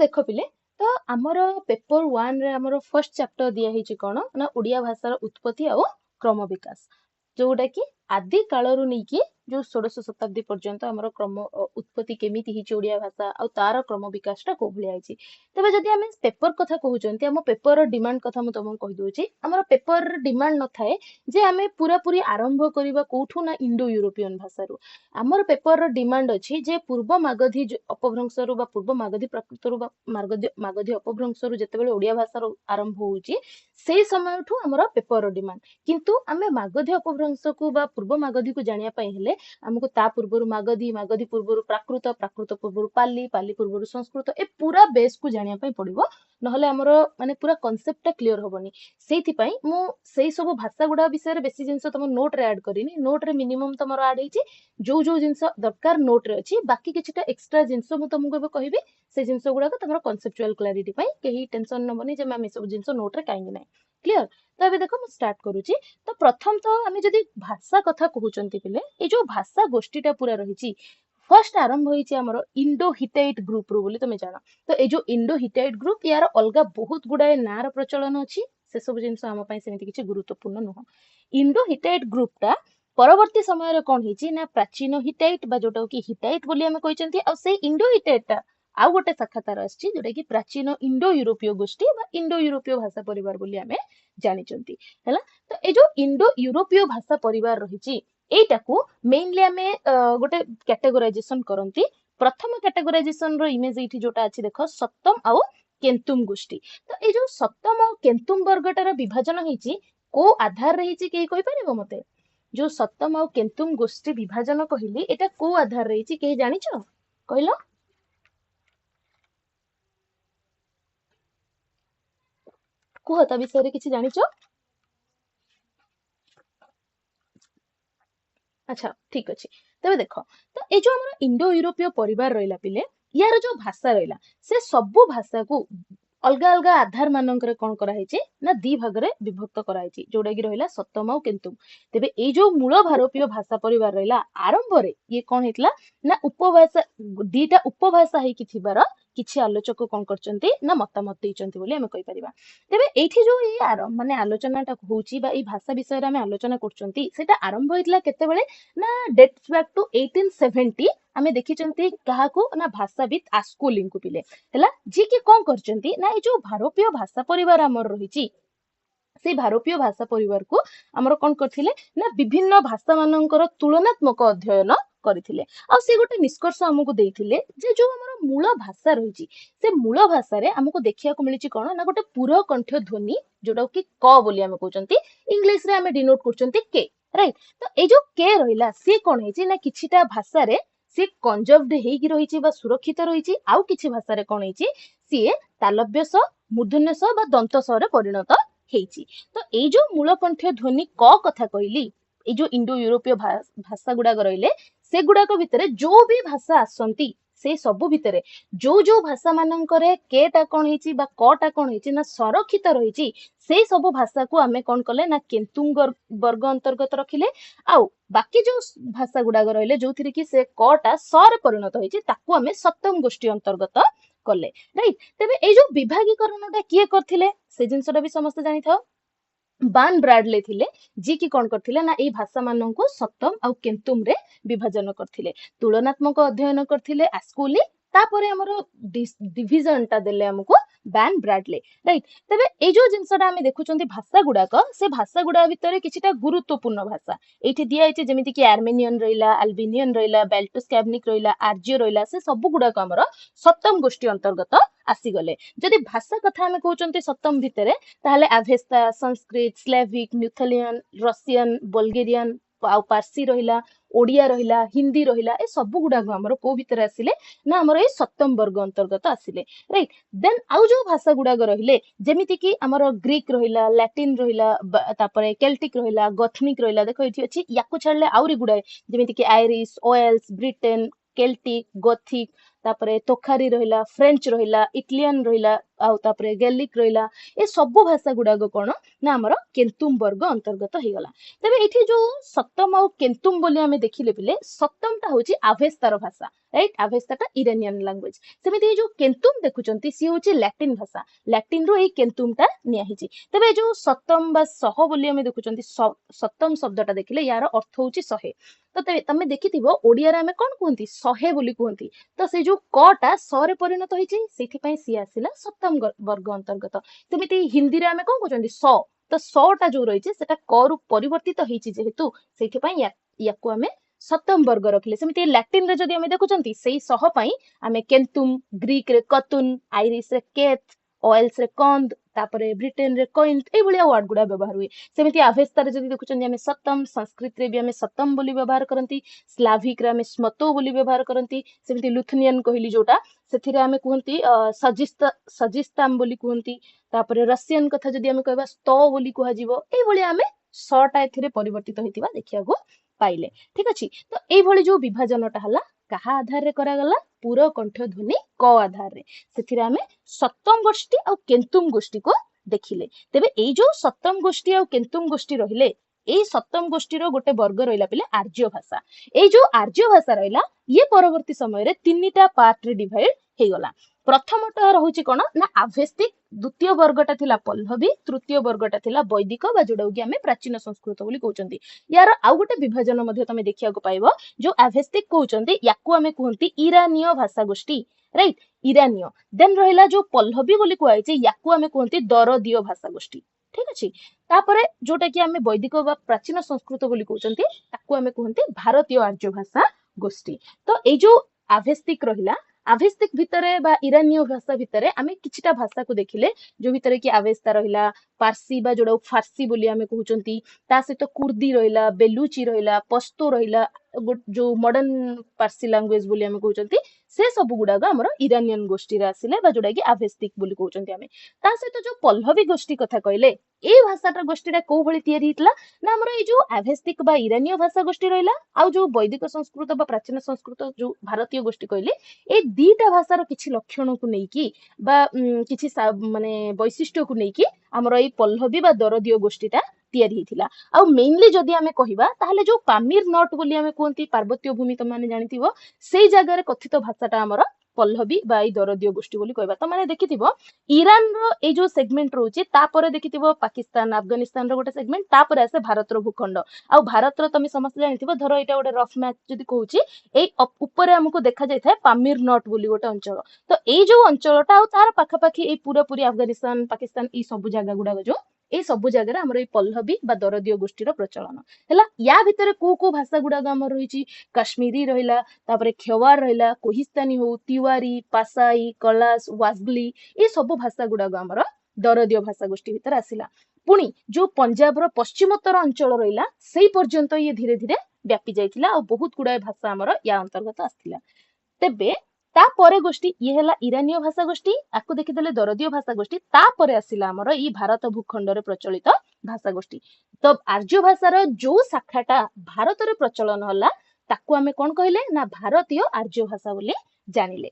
देख पिले तो आमर पेपर 1 रे आमर फर्स्ट चैप्टर दिया हिची कोन ना ओडिया भाषार उत्पत्ति और क्रम विकास जोटा कि आदि कालरू नहीं कि जो 16 शताब्दी पर्यंत आमर क्रम उत्पत्ति केमिति हिची ओडिया भाषा और तार क्रम विकासटा को भलिया हिची। तबे जदि आमे पेपर कथा कहउचंती आम पेपर डिमांड कथा मु तुमको कहि दोची। आमर पेपर डिमांड न थाए जे आमे पूरा पूरी आरंभ करिबा कोठू ना इंडो यूरोपियन भाषारू। आमर पेपर डिमांड अछि जे पूर्व मागधी अपभ्रंशरू बा पूर्व मागधी प्राकृतरू बा मागधी अपभ्रंशरू जेतेबेले ओडिया भाषार आरंभ होउची सेई समयठू आमर पेपर डिमांड। किंतु आमे मागधी अपभ्रंश को बा पूर्व मागधी को जानिया पई हेले हमको ता पूर्वरु मागधी मागधी पूर्वरु प्राकृत प्राकृत पूर्वरु पाली पाली पूर्वरु संस्कृत ए पूरा बेस को जानिया पई पड़िबो। नहले हमर माने पूरा कांसेप्टटा क्लियर होबनी। सेथि पई मु सेई सब भाषा गुडा विषय रे बेसी जिंस तम नोट रे ऐड करिनी। नोट रे मिनिमम तमरो ऐड हेची जो जो जिंस दरकार नोट रे अछि। बाकी किछटा एक्स्ट्रा जिंस मु तुमको एबे कहिबी से जिंस गुडा को तमरो कांसेप्चुअल क्लैरिटी पई केही टेंशन नबनी जे मैम ए सब जिंस नोट रे काहेंगे नै। क्लियर तो अबे देखो मु स्टार्ट करूची। तो प्रथम तो आमे जदी भाषा कथा कहउचंती पिले ए जो भाषा गोष्ठीटा पूरा रहिची फर्स्ट आरंभ होईची हमरो इंडो हिटाइट ग्रुप रो बोली तमे जाना। तो ए जो इंडो हिटाइट ग्रुप यार अलगा बहुत गुडाए नार प्रचलन अछि से सब जिंस हम पई सेमिति किछि गुरुत्वपूर्ण नहो। इंडो हिटाइट ग्रुपटा परवर्ती समय रे कोन हिची ना प्राचीन हिटाइट बा जोटा कि हिटाइट बोली हमें कहचंती आ से इंडो हिटाइटटा आउ गोटे शाखा तार आछि जोटा कि प्राचीन इंडो यूरोपीय गोष्ठी बा इंडो यूरोपीय भाषा परिवार बोली हमें जानिचंती हैला। तो ए जो इंडो यूरोपीय भाषा परिवार रहिची एटाकू मेनली हमें गोटे कैटेगराइजेशन करंती। प्रथम कैटेगराइजेशन रो इमेज एठी जोटा अछि देखो सप्तम आउ केंतुम गोष्ठी। तो ए जो सप्तम आउ केंतुम वर्गटार विभाजन हेची को आधार रहिची केही कहि परिबो मते? जो सप्तम आउ केंतुम गोष्ठी विभाजन कहिली एटा को आधार रहिची केही जानिचो कहलो? कुह ता विषय रे किछि जानिचो? अच्छा ठीक अच्छे। तबे देखो तो ए जो हमर इंडो यूरोपीय परिवार रहिला पिले यार जो भाषा रहिला से सबु भाषा को अलगा अलगा आधार मानकर कोन करा हेची ना दी भाग रे विभक्त करा हेची जोडा कि रहिला सप्तम आउ केंतुम। तेबे ए जो मूल भारतीय भाषा परिवार रहिला आरंभ रे ये कोन हेतला ना उपभाषा दीटा उपभाषा हे कि थिबार किछि आलोचक कोन करचंती ना मतामत दैचंती बोली हमें कहि परिबा। तेबे एठी जो ए आरंभ माने आलोचनाटा होउची बा ए भाषा विषय रे हमें आलोचना करचंती सेटा आरंभ होइतला केतेबेले ना डेट्स बैक टू 1870 आमे देखिचंती काहाकू ना भाषाविद आस्कोलिंग को पिले हैला जी के कोन करचंती ना ए जो भारतीय भाषा परिवार हमर रहिची से भारतीय भाषा परिवार को हमर कोन करथिले ना विभिन्न भाषा मानकर तुलनात्मक अध्ययन करथिले आ से गोटे निष्कर्ष हमकु देइथिले जे जो हमर मूल भाषा रहिची से मूल भाषा रे हमकु देखिया को मिलिची कोन ना गोटे पूर्व कंठ ध्वनि जोटा कि क बोली हमें कहउचंती इंग्लिश रे हमें डिनोट करचंती के राइट। तो ए जो के रहिला से कोन हेची ना किछिटा भाषा रे से कंजर्व्ड हेकी रहिची बा सुरक्षित रहिची आउ किछि भाषा रे कोन हेची से तालव्य स मूर्धन्य स बा दंत स रे परिणत हेची। तो ए जो मूलकंठ ध्वनि क कथा कहली ए जो इंडो यूरोपीय भाषा गुडा रहिले से गुडा को भितरे जो भी भाषा आसंती से सबु भितरे जो जो भाषा मानकरे केटा कोन हेची बा कटा कोन हेची ना संरक्षित रहिची से सब भाषा को आमे कोन कले ना केंतुम वर्ग अंतर्गत रखिले आउ बाकी जो भाषा गुडा रहिले जोथिरे कि से कटा स रे परिणत होइची ताकू आमे सप्तम गोष्ठी अंतर्गत कले राइट। तेबे ए जो विभागीकरणटा किए करथिले से जिंसटा भी समस्त जानि थाओ बान ब्राडले थिले जी की कोन करथिले ना ए भाषा माननको सप्तम आउ केंतुम रे विभाजन करथिले तुलनात्मक अध्ययन करथिले आस्कोली तापरे हमरो डिविजन ता देले हमको बान ब्राडले राइट। तबे ए जो जिंसटा हमें देखुचंती भाषा गुडाक से भाषा गुडा भितरे किछिटा गुरुत्वपूर्ण भाषा एठी दिया हेची जेमिति कि आर्मेनियन रहिला अल्बेनियन रहिला बाल्टस कैब्निक रहिला आर्जियो रहिला से सब गुडाक हमरो सप्तम गोष्ठी अंतर्गत आसी गले। जदि भाषा कथा हमें कहउचंती सप्तम भितरे ताहले अवेस्ता संस्कृत स्लेविक न्यूथलियन रशियन बुल्गारियन आउ पारसी रहिला ओडिया रहिला हिंदी रहिला ए सब गुडा हमरो को भितर आसिले ना हमरो ए सप्तम वर्ग अंतर्गत आसिले राइट। देन आउ जो भाषा गुडा रहिले जेमिति कि हमरो ग्रीक रहिला लैटिन रहिला तापरे केल्टिक रहिला गथनिक रहिला देखो एठी अछि याकु छाडले आउरी गुडा जेमिति कि आयरिश ओएल्स ब्रिटेन केल्टिक गोथिक तापरे तोखारी रहिला फ्रेंच रहिला इटालियन रहिला आउ तापरे गैलिक रहिला ए सब भाषा गुड़ाक कौन ना आमर केन्तुम वर्ग अंतर्गत हो गला। तेबे एठी जो सप्तम आउ केन्तुम बोली आमे देखिले पिले सप्तम टा होची आभेस्तार भाषा राइट आभेस्ता टा इरानियन लैंग्वेज सेमिति जो केन्तुम देखुचंती सी होची लैटिन भाषा लैटिन रो ए केन्तुम टा निया हिची। तेबे जो सप्तम बा सह बोली आमे देखुचंती सप्तम शब्दटा देखिले यार अर्थ होची 100 तो तमे देखिथिबो ओडिया रे आमे कोन कहंती 100 बोली कहंती तो से जो क टा 100 रे परिणत होईची सेठी पई सी आसिला सप्तम वर्ग अंतर्गत। सेमिति हिंदी रे आमे कोन कहंती 100 तो 100 टा जो रहिची सेटा क रु परिवर्तित होईची जेहेतु सेठी पई याकु आमे सप्तम वर्ग रखले। सेमिति लैटिन रे जदी आमे देखुचंती सेही सह पई आमे केन्तुम ग्रीक रे कतुन आयरिश रे केथ ऑयल्स रे कंद तापरे ब्रिटेन रे कॉइंट ए भलिया वर्ड गुडा व्यवहार हुए। सेमिति आभेस्ता रे जदी देखुचंती आमे सप्तम संस्कृत रे भी आमे सप्तम बोली व्यवहार करंती स्लाविक रे आमे स्मतो बोली व्यवहार करंती सेमिति लुथनियन कहली जोटा सेथिरे आमे कहंती सजिस्ताम बोली कहंती तापरे रशियन कथा जदी आमे कहबा स्तो बोली कहा जीवो ए भलिया आमे 100 टा एथिरे परिवर्तित होइतिबा देखिया गो पाइले। ठीक अछि तो ए भली जो विभाजनटा हला कहा आधार रे करा गला पूरा कंठ ध्वनि क आधार रे सेथिरे आमे सप्तम गोष्ठी और केन्तुम गोष्ठी को देखिले। तेबे एई जो सप्तम गोष्ठी और केन्तुम गोष्ठी रहिले एई सप्तम गोष्ठी रो गोटे वर्ग रहिला पिले आर्य भाषा। एई जो आर्य भाषा रहिला ये परवर्ती समय रे तीनटा पार्ट रे डिवाइड हे गला। प्रथमटा रहुची कोन ना आभेस्तिक द्वितीय वर्गटा थिला पल्लवी तृतीय वर्गटा थिला वैदिक बा जोडा कि आमे प्राचीन संस्कृत बोली कहउचंती। यार आउ गोटे विभाजन मध्ये तमे देखिया को पाइबो जो आभेस्तिक कहउचंती याकू आमे कहंती ईरानीय भाषा गोष्ठी राइट ईरानीय देन रहिला जो पल्लवी बोली कहैछि याकू आमे कहंती दरदीय भाषा गोष्ठी। ठीक अछि तापरे जोटा कि आमे वैदिक बा प्राचीन संस्कृत बोली कहउचंती ताकू आमे कहंती भारतीय आर्य भाषा गोष्ठी। तो ए जो आभेस्तिक रहिला आभेस्तिक भितरे बा ईरानीय भाषा भितरे आमे किछटा भाषा को देखिले जो भितरे कि आवेस्ता रहिला पारसी बा जोडा फारसी बोली आमे कहउचंती ता सहित कुर्दी रहिला बेलुची रहिला पश्तो रहिला जो मॉडर्न पारसी लैंग्वेज बोली आमे कहउचंती से सब गुडा हमर ईरानियन गोष्ठी रे आसिले बा जोडा कि आभेस्तिक बोली कहउचंती आमे। ता सहित जो पल्लवी गोष्ठी कथा कहले ए भाषाटा गोष्ठीटा को भली तयारी हितला ना हमर ए जो आभेस्तिक बा ईरानीय भाषा गोष्ठी रहिला आ जो वैदिक संस्कृत बा प्राचीन संस्कृत जो भारतीय गोष्ठी कहले ए दीटा भाषार किछि लक्षण को नेकी बा किछि माने वैशिष्ट्य को नेकी हमर ए पल्लवी बा दरदीय गोष्ठीटा तयारी हितला। आ मेनली जदी आमे कहिबा ताहले जो पामीर नट बोली आमे कहंती पार्वत्य भूमि त माने जानिथिबो सेई जागा रे कथित भाषाटा हमर पल्लवी बा ई दरदीय गोष्ठी बोली कहबा। त माने देखिथिबो ईरान रो ए जो सेगमेंट रहउची तापरे देखिथिबो पाकिस्तान अफगानिस्तान रो गोटे सेगमेंट तापरे आसे भारत रो भूखंड आ भारत रो तमे समस्त जानिथिबो धरो एटा गोटे रफ मैप जदी कहउची ए ऊपर हमको देखा जाय थाए पामीर नट बोली गोटे अंचल। तो ए जो अंचलटा आ तार पाखा पाखी ए पूरा पूरी अफगानिस्तान पाकिस्तान ई सब जागा गुडा जो ए सब जगह हमर ए पल्लवी बा दरदीय गोष्ठी रो प्रचलन हैला। या भितरे को भाषा गुडा हमर रहिची कश्मीरी रहिला तापरे खेवार रहिला कोहिस्तानी हो तिवारी पासाई कलास वाजली ए सब भाषा गुडा हमर दरदीय भाषा गोष्ठी भितर आसिला। पुणी जो पंजाब रो पश्चिमोत्तर अंचल रहिला सेई पर्यंत ये धीरे धीरे व्यापी जाइतिला और बहुत गुडा भाषा हमर या अंतर्गत आस्तिला। तेबे ता परे गोष्ठी ये हैला ईरानीय भाषा गोष्ठी आकु देखिदेले दरदीय भाषा गोष्ठी ता परे आसिला हमर ई भारत भूखंड रे प्रचलित भाषा गोष्ठी। तो आर्य भाषार जो शाखाटा भारत रे प्रचलन हला ताकू आमे कोन कहिले ना भारतीय आर्य भाषा बोली जानिले।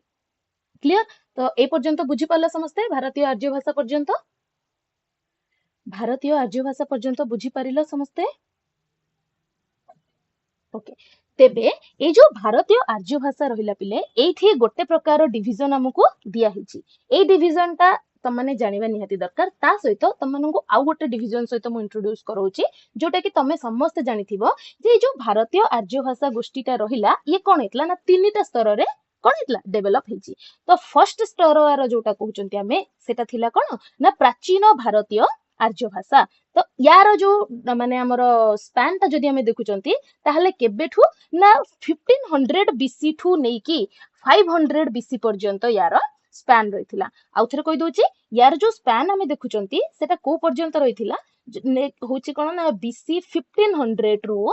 क्लियर तो ए पर्यंत बुझी पाला समस्ते भारतीय आर्य भाषा पर्यंत भारतीय आर्य भाषा पर्यंत बुझी पारिलो समस्ते ओके। तेबे ए जो भारतीय आर्य भाषा रहिला पिले एथि गोटे प्रकार डिविजन हमकु दिया हिची ए डिविजन ता तमने जानिबा निहाती दरकार। ता सहित तमनको आउ गोटे डिविजन सहित मु इंट्रोड्यूस करौची जोटा कि तमे समस्त जानिथिबो जे जो भारतीय आर्य भाषा गोष्ठीटा रहिला ये कोन हेतला ना तीनटा स्तर रे कोन हेतला डेवलप हिची। तो फर्स्ट स्तर वाला जोटा कहउचंती हमें सेटा थिला कोन ना प्राचीन भारतीय आर्य भाषा। तो यार जो माने हमर स्पैन ता जदी हमें देखुचंती ताहले केबेठू ना 1500 बीसी ठू नेकी 500 बीसी पर्यंत यार स्पैन रहिथिला। आउ थरे कहि दोची यार जो स्पैन हमें देखुचंती सेटा को पर्यंत रहिथिला होची कोन ना बीसी 1500 रु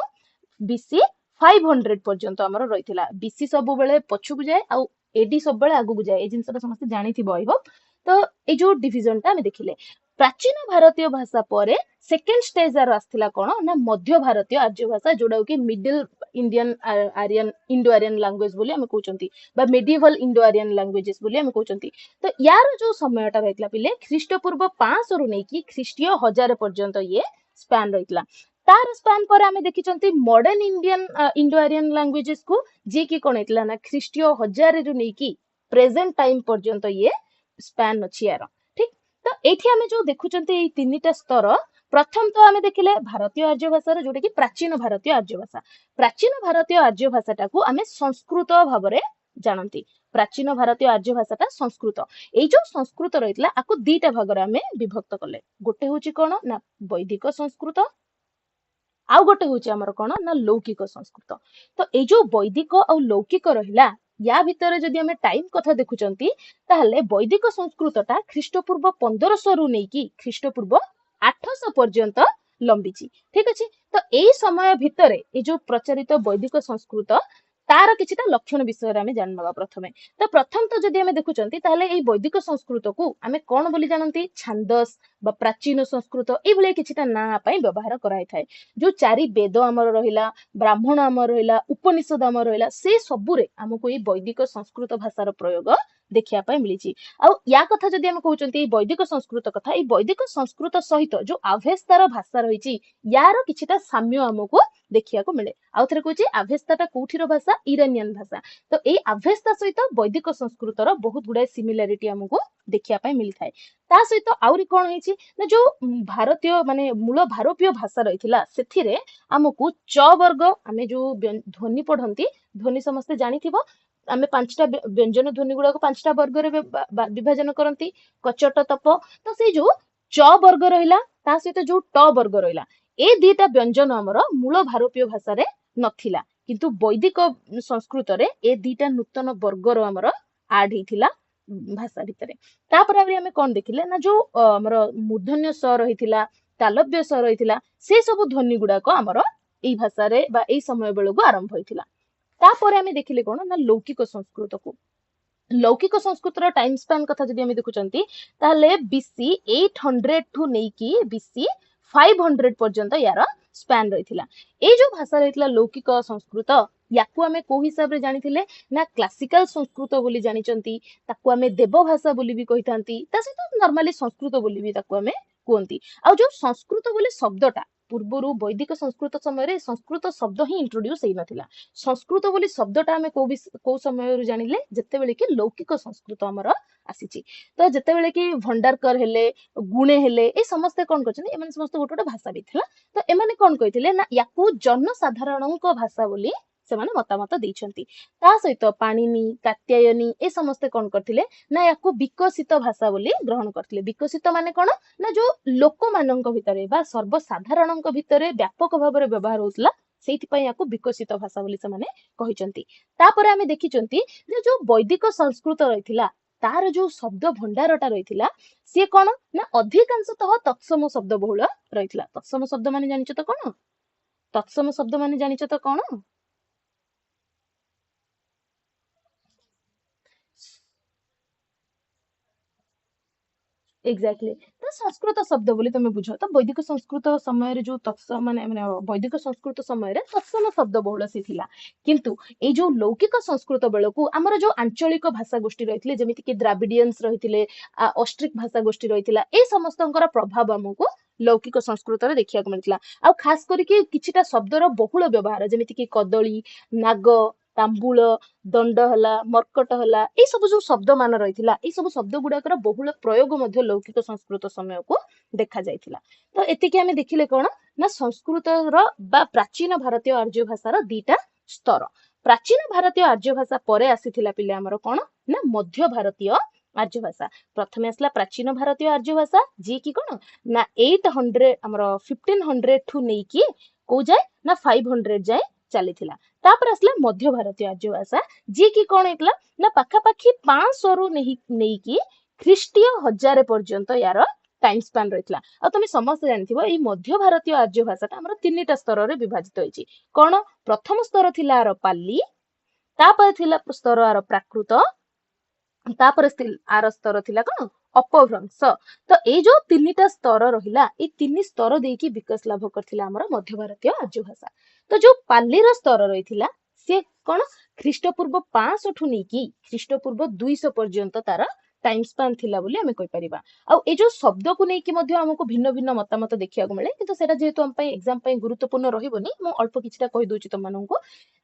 बीसी 500 पर्यंत हमर रहिथिला। बीसी सब बेले पछुक जाय आ एडी सब बेले आगु जाय ए जिंसटा समस्त जानिथिबो आई होप। तो ए जो डिविजन ता हमें देखिले प्राचीन भारतीय भाषा पर सेकेंड स्टेज यार आसला कौन ना मध्य भारतीय आर्य भाषा जोड़ा कि middle Indian Aryan Indo Aryan language बोली आमे कहउचंती बा मेडिवल इंडो आर्यन लैंग्वेजेस बोली आमे कहउचंती। तो यार जो समयटा रहितला पिले ख्रीष्टपूर्व 500 रु नै कि ख्रीष्टीय 1000 पर्यंत ये स्पैन रहितला। तार स्पैन पर आमे देखिचंती modern Indian Indo Aryan languages को जे कि कोन हेतला ना ख्रीष्टीय 1000 रु नै कि प्रेजेंट टाइम पर्यंत ये स्पैन अछि यार। ठीक तो एठी आमे जो देखुचंती ए तीनटा स्तर प्रथम तो आमे देखिले भारतीय आर्य भाषा जोटा कि प्राचीन भारतीय आर्य भाषा। प्राचीन भारतीय आर्य भाषाटा को आमे संस्कृत भाबरे जानंती। प्राचीन भारतीय आर्य भाषाटा संस्कृत। एई जो संस्कृत रहितला आको दीटा भागरे आमे विभक्त कले। गोटे होची कोन ना वैदिक संस्कृत आउ गोटे होची हमर कोन ना लौकिक संस्कृत। तो ए जो वैदिक आ लौकिक रहिला या भितर जदि आमे टाइम कथा देखुचंती ताहले वैदिक संस्कृतटा ख्रीष्टपूर्व 1500 रु नै कि ख्रीष्टपूर्व 800 पर्यंत लंबिची। ठीक अछि। तो एई समय भितरे ए जो प्रचलित वैदिक संस्कृत तार किछिटा लक्षण विषय रे आमे जाननबा प्रथमे। तो प्रथम तो जदि आमे देखुचंती ताहले एई वैदिक संस्कृत को आमे कोन बोली जानंती छांदस बा प्राचीन संस्कृत एई भले किछिटा ना पई व्यवहार कराई थाए। जो चारि वेद आमर रहिला ब्राह्मण आमर रहिला उपनिषद आमर रहिला से सबुरे हमको एई वैदिक संस्कृत भाषार प्रयोग देखिया पाई मिलिची। आ या कथा जदि आमे कहउचंती वैदिक संस्कृत कथा एई वैदिक संस्कृत सहित जो आभेस्तार भाषा रहिची यार किछिटा साम्य हमको देखिया को मिले। आउ थरे कहउची आभेस्ताटा कोठीर भाषा इरानियन भाषा। तो एई आभेस्ता सहित वैदिक संस्कृतर बहुत गुडा सिमिलारिटी हमको देखिया पाई मिली थाए। ता सहित आउरी कोन होईची ना जो भारतीय माने मूल भारतीय भाषा रहिथिला सेथिरे हमको च वर्ग आमे जो ध्वनि पढंती ध्वनि समस्त जानिथिबो आमे पांचटा व्यंजन ध्वनि गुडा को पांचटा वर्ग रे विभाजन करंती कचट तप। तो से जो च वर्ग रहिला ता सहित जो ट वर्ग रहिला ए दीटा व्यंजन हमर मूल भारतीय भाषा रे नथिला किंतु वैदिक संस्कृत रे ए दीटा नूतन वर्ग रो हमर ऐड हिथिला भाषा भितरे। तापर आमे कोन देखिले ना जो हमर मूर्धन्य स रहिथिला तालव्य स रहिथिला से सब ध्वनि गुडा को हमर एई भाषा रे बा एई समय बेलु को आरंभ होइथिला। तापर आमे देखिले कोन ना लौकिक संस्कृत को लौकिक संस्कृत रो टाइम स्पैन कथा जदि आमे देखुचंती ताहले बीसी 800 ठु नै कि बीसी 500 पर्यंत यार स्पैन रहिथिला। ए जो भाषा रहिथिला लौकिक संस्कृत याकू आमे को हिसाब रे जानिथिले ना क्लासिकल संस्कृत बोली जानिचंती ताकू आमे देव भाषा बोली भी कहितांती ता सहित नॉर्मली संस्कृत बोली भी ताकू आमे कुहंती। आ जो संस्कृत बोली शब्दटा पूर्वरु वैदिक संस्कृत समय रे संस्कृत शब्द ही इंट्रोड्यूस हेई नथिला। संस्कृत बोली शब्दटा आमे को समय रे जानिले जत्ते बेले कि लौकिक संस्कृत हमर आसीची। तो जत्ते बेले कि भंडारकर हेले गुणे हेले ए समस्त कोन करछन एमाने समस्त गोटे भाषा भी थिला। तो एमाने कोन कहिथिले ना याकू जनसाधारणक भाषा बोली सेमाने मतामत दैछंती। ता सहित पाणिनि कात्यायनी ए समस्त कोन करथिले ना याकू विकसित भाषा बोली ग्रहण करथिले। विकसित माने कोन ना जो लोक मानक भितरे बा सर्वसाधारणक भितरे व्यापक भाबरे व्यवहार होतला सेति पय याकू विकसित भाषा बोली सेमाने कहिचंती। तापरे आमे देखिचंती जे जो वैदिक संस्कृत रहिथिला तार जो शब्द भंडारटा रहिथिला से कोन ना अधिकांशतः तत्सम शब्द बहुल रहिथिला। तत्सम शब्द माने जानिଛ त कोन तत्सम शब्द माने जानिଛ त कोन एग्जैक्टली तो संस्कृत शब्द बोली तुम बुझ तो वैदिक संस्कृत समय रे जो तत्सम माने माने वैदिक संस्कृत समय रे तत्सम शब्द बहुल सी थिला। किंतु ए जो लौकिक संस्कृत बेलकू आमर जो आंचलिक भाषा गोष्ठी रहिथिले जेमिति कि द्राविडियंस रहिथिले ऑस्ट्रिक भाषा गोष्ठी रहिथिला ए समस्तंकर प्रभाव हमकु लौकिक संस्कृत रे देखिया को मिलथिला। आ खास करी किछिटा शब्दर बहुल व्यवहार जेमिति कि कदली नाग तांबूल दंड हला मर्कट हला ए सब जो शब्द मान रहिथिला ए सब शब्द गुडाकर बहुल प्रयोग मध्य लौकिक संस्कृत समय को देखा जाइथिला। तो एतिके हमें देखिले कोन ना संस्कृत रो बा प्राचीन भारतीय आर्य भाषार दीटा स्तर। प्राचीन भारतीय आर्य भाषा परे आसीथिला पिले हमर कोन ना मध्य भारतीय आर्य भाषा। प्रथमे आसला प्राचीन भारतीय आर्य भाषा जे कि कोन ना 800 हमर 1500 ठु नै कि को जाय ना 500 जाय चलीथिला। तापर आसला मध्य भारतीय आर्य भाषा जे कि कोन हेतला ना पाखा पाखी 500 रु नै कि ख्रीष्टीय 1000 पर्यंत यार टाइम स्पैन रहितला। आ तुम समस्त जानिथिबो ए मध्य भारतीय आर्य भाषाटा हमर तीनटा स्तर रे विभाजित होईची। कोन प्रथम स्तर थिला आर पाली तापर थिला स्तर आर प्राकृत तापर आर स्तर थिला कौन अपभ्रंश। तो ये जो तीनिटा स्तर रहिला ये तीन स्तर देकी विकास लाभ करथिला हमर मध्य भारतीय आर्य भाषा। तो जो पालीर स्तर रहिथिला से कौन ख्रीष्टपूर्व 500 ठु नेकी ख्रीष्टपूर्व 200 पर्यंत तार टाइम स्पान थिला बोली हमें कहि परिबा। आ ए जो शब्द को नेकी मध्य हमको भिन्न भिन्न मतामत देखिया को मिले, किंतु सेटा जेहेतु हम पई एग्जाम पई गुरुत्वपूर्ण रहिबोनी मु अल्प किछटा कहि दोची तुम माननकु।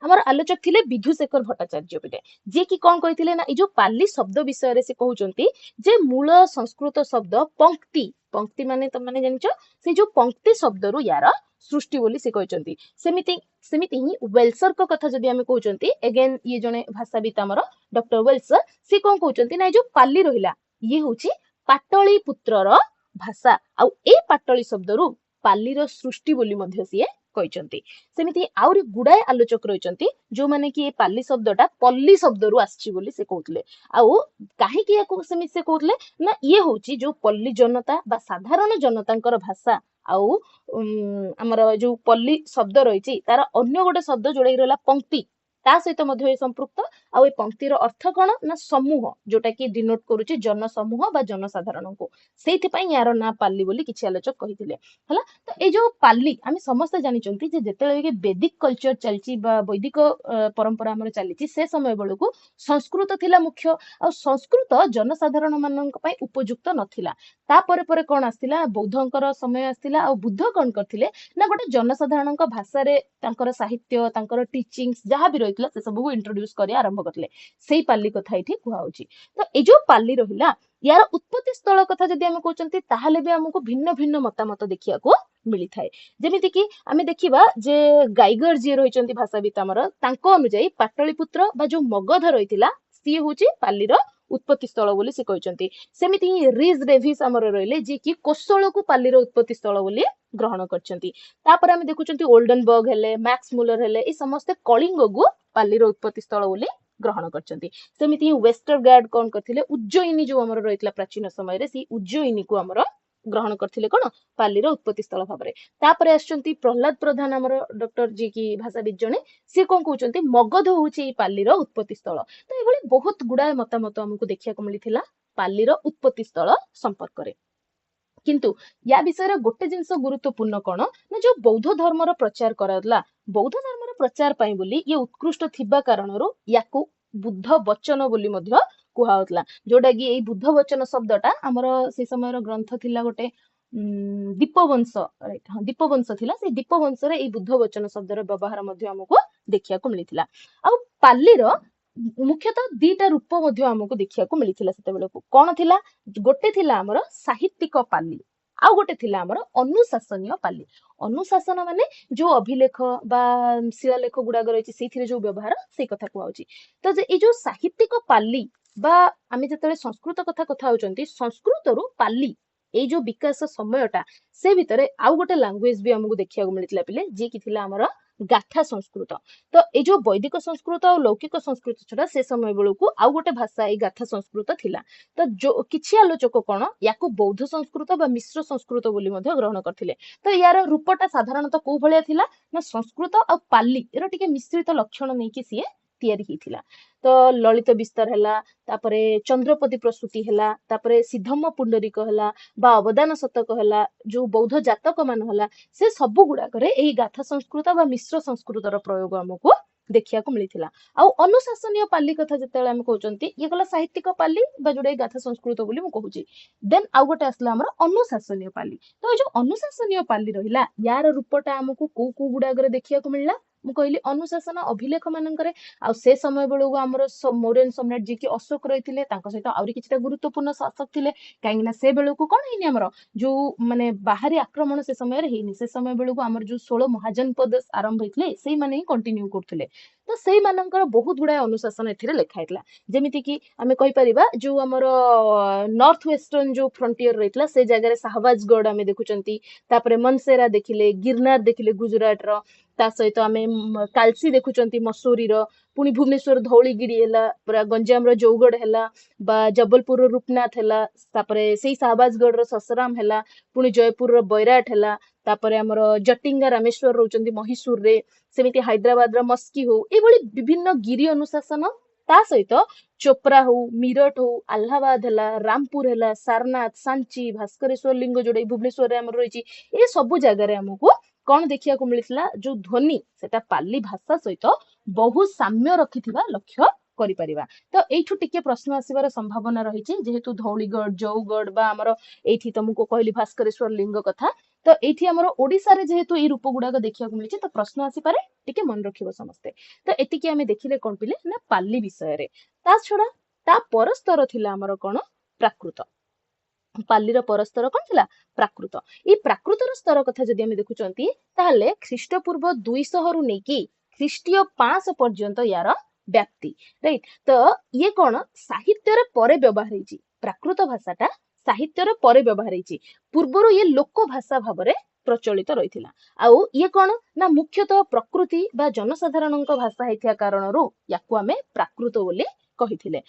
हमर आलोचक थिले विधुशेखर भट्टाचार्य पिटे, जे कि कोन कहिथिले ना ए जो पाली शब्द विषय रे से कहउचंती जे मूल संस्कृत शब्द पंक्ति, पंक्ति माने तुम माने जानिचो से जो पंक्ति शब्द रु यार सृष्टि बोली से कहउचंती। सेमिति सेमिति ही वेल्सर को कथा जदि हमें कहउचंती, अगेन ये जने भाषाविद हमर डॉक्टर वेल्सर से कोन कहउचंती ना ए जो पाली रहिला ये होची पाटली पुत्रर भाषा। आ ए पाटली शब्द रु पालीर सृष्टि बोली मध्य सिए कहउचंती। सेमिति आउरी गुडाए आलोचक रहिचंती जो माने कि ए पाली शब्दटा पल्ली शब्द रु आछि बोली से कहउतले। आउ काहे कि याको सेमिति से कहउतले ना ये होची जो पल्ली जनता बा साधारण जनतांकर भाषा। आउ हमर जो पल्ली शब्द रहिची तार अन्य गोटे शब्द जोड़ाई रहला पंक्ति, ता सहित मध्य संपृक्त। आउ ए पंक्तिर अर्थ कोन ना समूह, जोटा कि डिनोट करूची जन समूह बा जनसाधारण को, सेति पई यार ना पाली बोली किछि आलोचक कहिथिले हला। तो ए जो पाली आमे समस्त जानिचंती जे जेतेले कि वैदिक कल्चर चलची बा वैदिक परंपरा हमर चलीची से समय बेलकु संस्कृत थिला मुख्य। आ संस्कृत जनसाधारण मानक पई उपयुक्त नथिला। ता परे परे कोन आस्तिला बौद्धंकर समय आस्तिला। आ बुद्ध कोन करथिले ना गोटे जनसाधारणक भाषा रे तांकर साहित्य तांकर टीचिंग्स जहा भी रहितला से सब को इंट्रोड्यूस करी आरंभ करथिले। सेही पाली कथा इठी कुहा होची। तो ए जो पाली रहिला यार उत्पत्ति स्थल कथा जदि हमें कहउचंती ताहाले भी हमको भिन्न भिन्न मतामत देखिया को मिली थाए। जेमिति कि आमे देखिबा जे गाइगर जे रहिचंती भाषाविद हमर तांको अनुसार पाटलिपुत्र बा जो मगध रहितिला सी होची पालीर उत्पत्ति स्थल बोली से कहउचंती। सेमिति ही रिज डेभिस हमर रहिले जे कि कोसळ को पालीर उत्पत्ति स्थल बोली ग्रहण करचंती। तापर आमे देखुचंती ओल्डनबर्ग हेले मैक्स मुलर हेले ए समस्त कलिंग को पालीर उत्पत्ति स्थल बोली ग्रहण करचंती। सेमिति वेस्टरगार्ड कोन करथिले उज्जयिनी जो हमर रहितला प्राचीन समय रे सी उज्जयिनी को हमर ग्रहण करथिले कोन पालीर उत्पत्ति स्थल भाबरे। तापरे आछंती प्रहलाद प्रधान हमर डॉक्टर जी की भाषाविद जणे से कोन कहउचंती मगध होउची पालीर उत्पत्ति स्थल। तो एभली बहुत गुडाए मतामत हमकु देखिया को मिलिथिला पालीर उत्पत्ति स्थल संपर्क रे। किंतु या विषय रे गोटे जिंस गुरुत्वपूर्ण कोन ना जो बौद्ध धर्मर प्रचार कराला, बौद्ध धर्मर प्रचार पई बोली ये उत्कृष्ट थिबा कारणरो याकू बुद्ध वचन बोली मध्य कुहाउतला। जोटा कि ए बुद्ध वचन शब्दटा हमर से समयर ग्रंथ थिला गोटे दीपवंश, राइट हां दीपवंश थिला। से दीपवंश रे ए बुद्ध वचन शब्दर व्यवहार मध्य हमको देखिया को मिलिथिला। आ पालीर मुख्यतः दीटा रूप मध्य हमको देखिया को मिलिथिला। सेते बेलको कोन थिला गोटे थिला हमर साहित्यिक पाली, आ गोटे थिला हमर अनुशासनीय पाली। अनुशासन माने जो अभिलेख बा शिलालेख गुडाग रहिछि सेथिरे जो व्यवहार से कथा कुआउची। तो जे ए जो साहित्यिक पाली बा आमे जतले संस्कृत कथा कथा होचंती संस्कृत रु पाली ए जो विकास समयटा से भितरे आउ गोटे लैंग्वेज भी हमको देखिया को मिलिथिला पिले जे कि थिला हमर गाथा संस्कृत। तो ए जो वैदिक संस्कृत और लौकिक संस्कृत छडा से समय बेलकु आउ गोटे भाषा ए गाथा संस्कृत थिला। तो जो किछि आलोचक कोन याकू बौद्ध संस्कृत बा मिश्र संस्कृत बोली मध्य ग्रहण करथिले। तो यार रूपटा साधारणतः को भलिया थिला ना संस्कृत और पाली एरो टिके मिश्रित लक्षण नै कि सिए तयारी हिथिला। तो ललित विस्तार हैला, तापरे चंद्रपति प्रसूति हैला, तापरे सिद्धम पुंडरीक हैला बा अवदान शतक हैला, जो बौद्ध जातक मान हैला से सब गुडा करे एही गाथा संस्कृत बा मिश्र संस्कृतर प्रयोग हमको देखिया को मिलिथिला। आ अनुशासनीय पाली कथा जतेले हम कहउचंती ये गला साहित्यिक पाली बा जोडे गाथा संस्कृत बोली मु कहूची। देन आउ गोटे आसला हमर अनुशासनीय पाली। तो ए जो अनुशासनीय पाली रहिला यार रूपटा हमको को गुडा करे देखिया को मिलला मु कहली अनुशासन अभिलेख मानकरे। आ से समय बेलु हमर मौर्यन सम्राट जी की अशोक रहिथिले तांको सहित आउरी किछटा गुरुत्वपूर्ण शासक थिले। काहेकि ना से बेलु को कोन हेनी हमर जो माने बाहरी आक्रमण से समय रे हेनी, से समय बेलु हमर जो 16 महाजनपद आरंभ हेतले सेही माने ही कंटिन्यू करथिले। तो सेही मानकर बहुत गुडा अनुशासन एथिरे लेखा हेतला। जेमिति कि आमे कहि परिबा जो हमर नॉर्थ वेस्टर्न जो फ्रंटियर रहितला से जगह रे शाहबाजगढ़ आमे देखुचंती, तापरे मनसेरा देखिले, गिरनार देखिले गुजरात रो, ता सहित आमे कालसी देखुचंती मसूरी रो, पुनी भुवनेश्वर धौलीगिरी हैला, पूरा गंजाम रो जौगड़ हैला बा जबलपुर रो रूपनाथ हैला, तापरे सेही शाहबाजगढ़ रो ससराम हैला, पुनी जयपुर रो बैराट हैला, तापरे हमर जटिंगा रामेश्वर रहउचंती महिसूर रे, सेमिति हैदराबाद रो मस्की हो ए भली विभिन्न गिरी अनुशासन ତା ସହିତ ଚୋପ୍ରା ହଉ, ମିରଟ ହଉ, ଆହ୍ଲାବାଦ ହେଲା, ରାମପୁର ହେଲା, ସାରନାଥ, ସାଞ୍ଚି, ଭାସ୍କରେଶ୍ୱର ଲିଙ୍ଗ ଯୋଉଟା କି ଭୁବନେଶ୍ୱରରେ ଆମର ରହିଛି, ଏ ସବୁ ଜାଗାରେ ଆମକୁ କଣ ଦେଖିବାକୁ ମିଳିଥିଲା, ଯୋଉ ଧ୍ୱନି ସେଟା ପାଲି ଭାଷା ସହିତ ବହୁ ସାମ୍ୟ ରଖିଥିବା ଲକ୍ଷ୍ୟ କରିପାରିବା। ତ ଏଇଠୁ ଟିକେ ପ୍ରଶ୍ନ ଆସିବାର ସମ୍ଭାବନା ରହିଛି, ଯେହେତୁ ଧଉଳିଗଡ, ଜଉଗଡ ବା ଆମର ଏଇଠି ତମକୁ କହିଲି ଭାସ୍କରେଶ୍ୱର ଲିଙ୍ଗ କଥା, ତ ଏଇଠି ଆମର ଓଡିଶାରେ ଯେହେତୁ ଏଇ ରୂପ ଗୁଡାକ ଦେଖିବାକୁ ମିଳିଛି, ତ ପ୍ରଶ୍ନ ଆସିପାରେ, ଟିକେ ମନେ ରଖିବ ସମସ୍ତେ। ତ ଏତିକି ଆମେ ଦେଖିଲେ କଣ ପିଲେ ନା ପାଲି ବିଷୟରେ। ତା ଛଡା ତା ପରସ୍ତର ଥିଲା ଆମର କଣ, ପ୍ରାକୃତ। ପାଲିର ପରସ୍ତର କଣ ଥିଲା, ପ୍ରାକୃତ। ଏଇ ପ୍ରାକୃତର ସ୍ତର କଥା ଯଦି ଆମେ ଦେଖୁଛନ୍ତି, ତାହେଲେ ଖ୍ରୀଷ୍ଟପୂର୍ବ 200 ରୁ ନେଇକି ଖ୍ରୀଷ୍ଟୀୟ 500 ପର୍ଯ୍ୟନ୍ତ ୟାର ବ୍ୟାପ୍ତି, ରାଇଟ। ତ ଇଏ କଣ ସାହିତ୍ୟରେ ପରେ ବ୍ୟବହାର ହେଇଛି, ପ୍ରାକୃତ ଭାଷାଟା ସାହିତ୍ୟରେ ପରେ ବ୍ୟବହାର ହେଇଛି, ପୂର୍ବରୁ ଇଏ ଲୋକ ଭାଷା ଭାବରେ ପ୍ରଚଳିତ ରହିଥିଲା। ଆଉ ଇଏ କଣ ନା ମୁଖ୍ୟତଃ ପ୍ରକୃତି ବା ଜନସାଧାରଣଙ୍କ ଭାଷା ହେଇଥିବା କାରଣରୁ ୟାକୁ ଆମେ ପ୍ରାକୃତ ବୋଲି କହିଥିଲେ।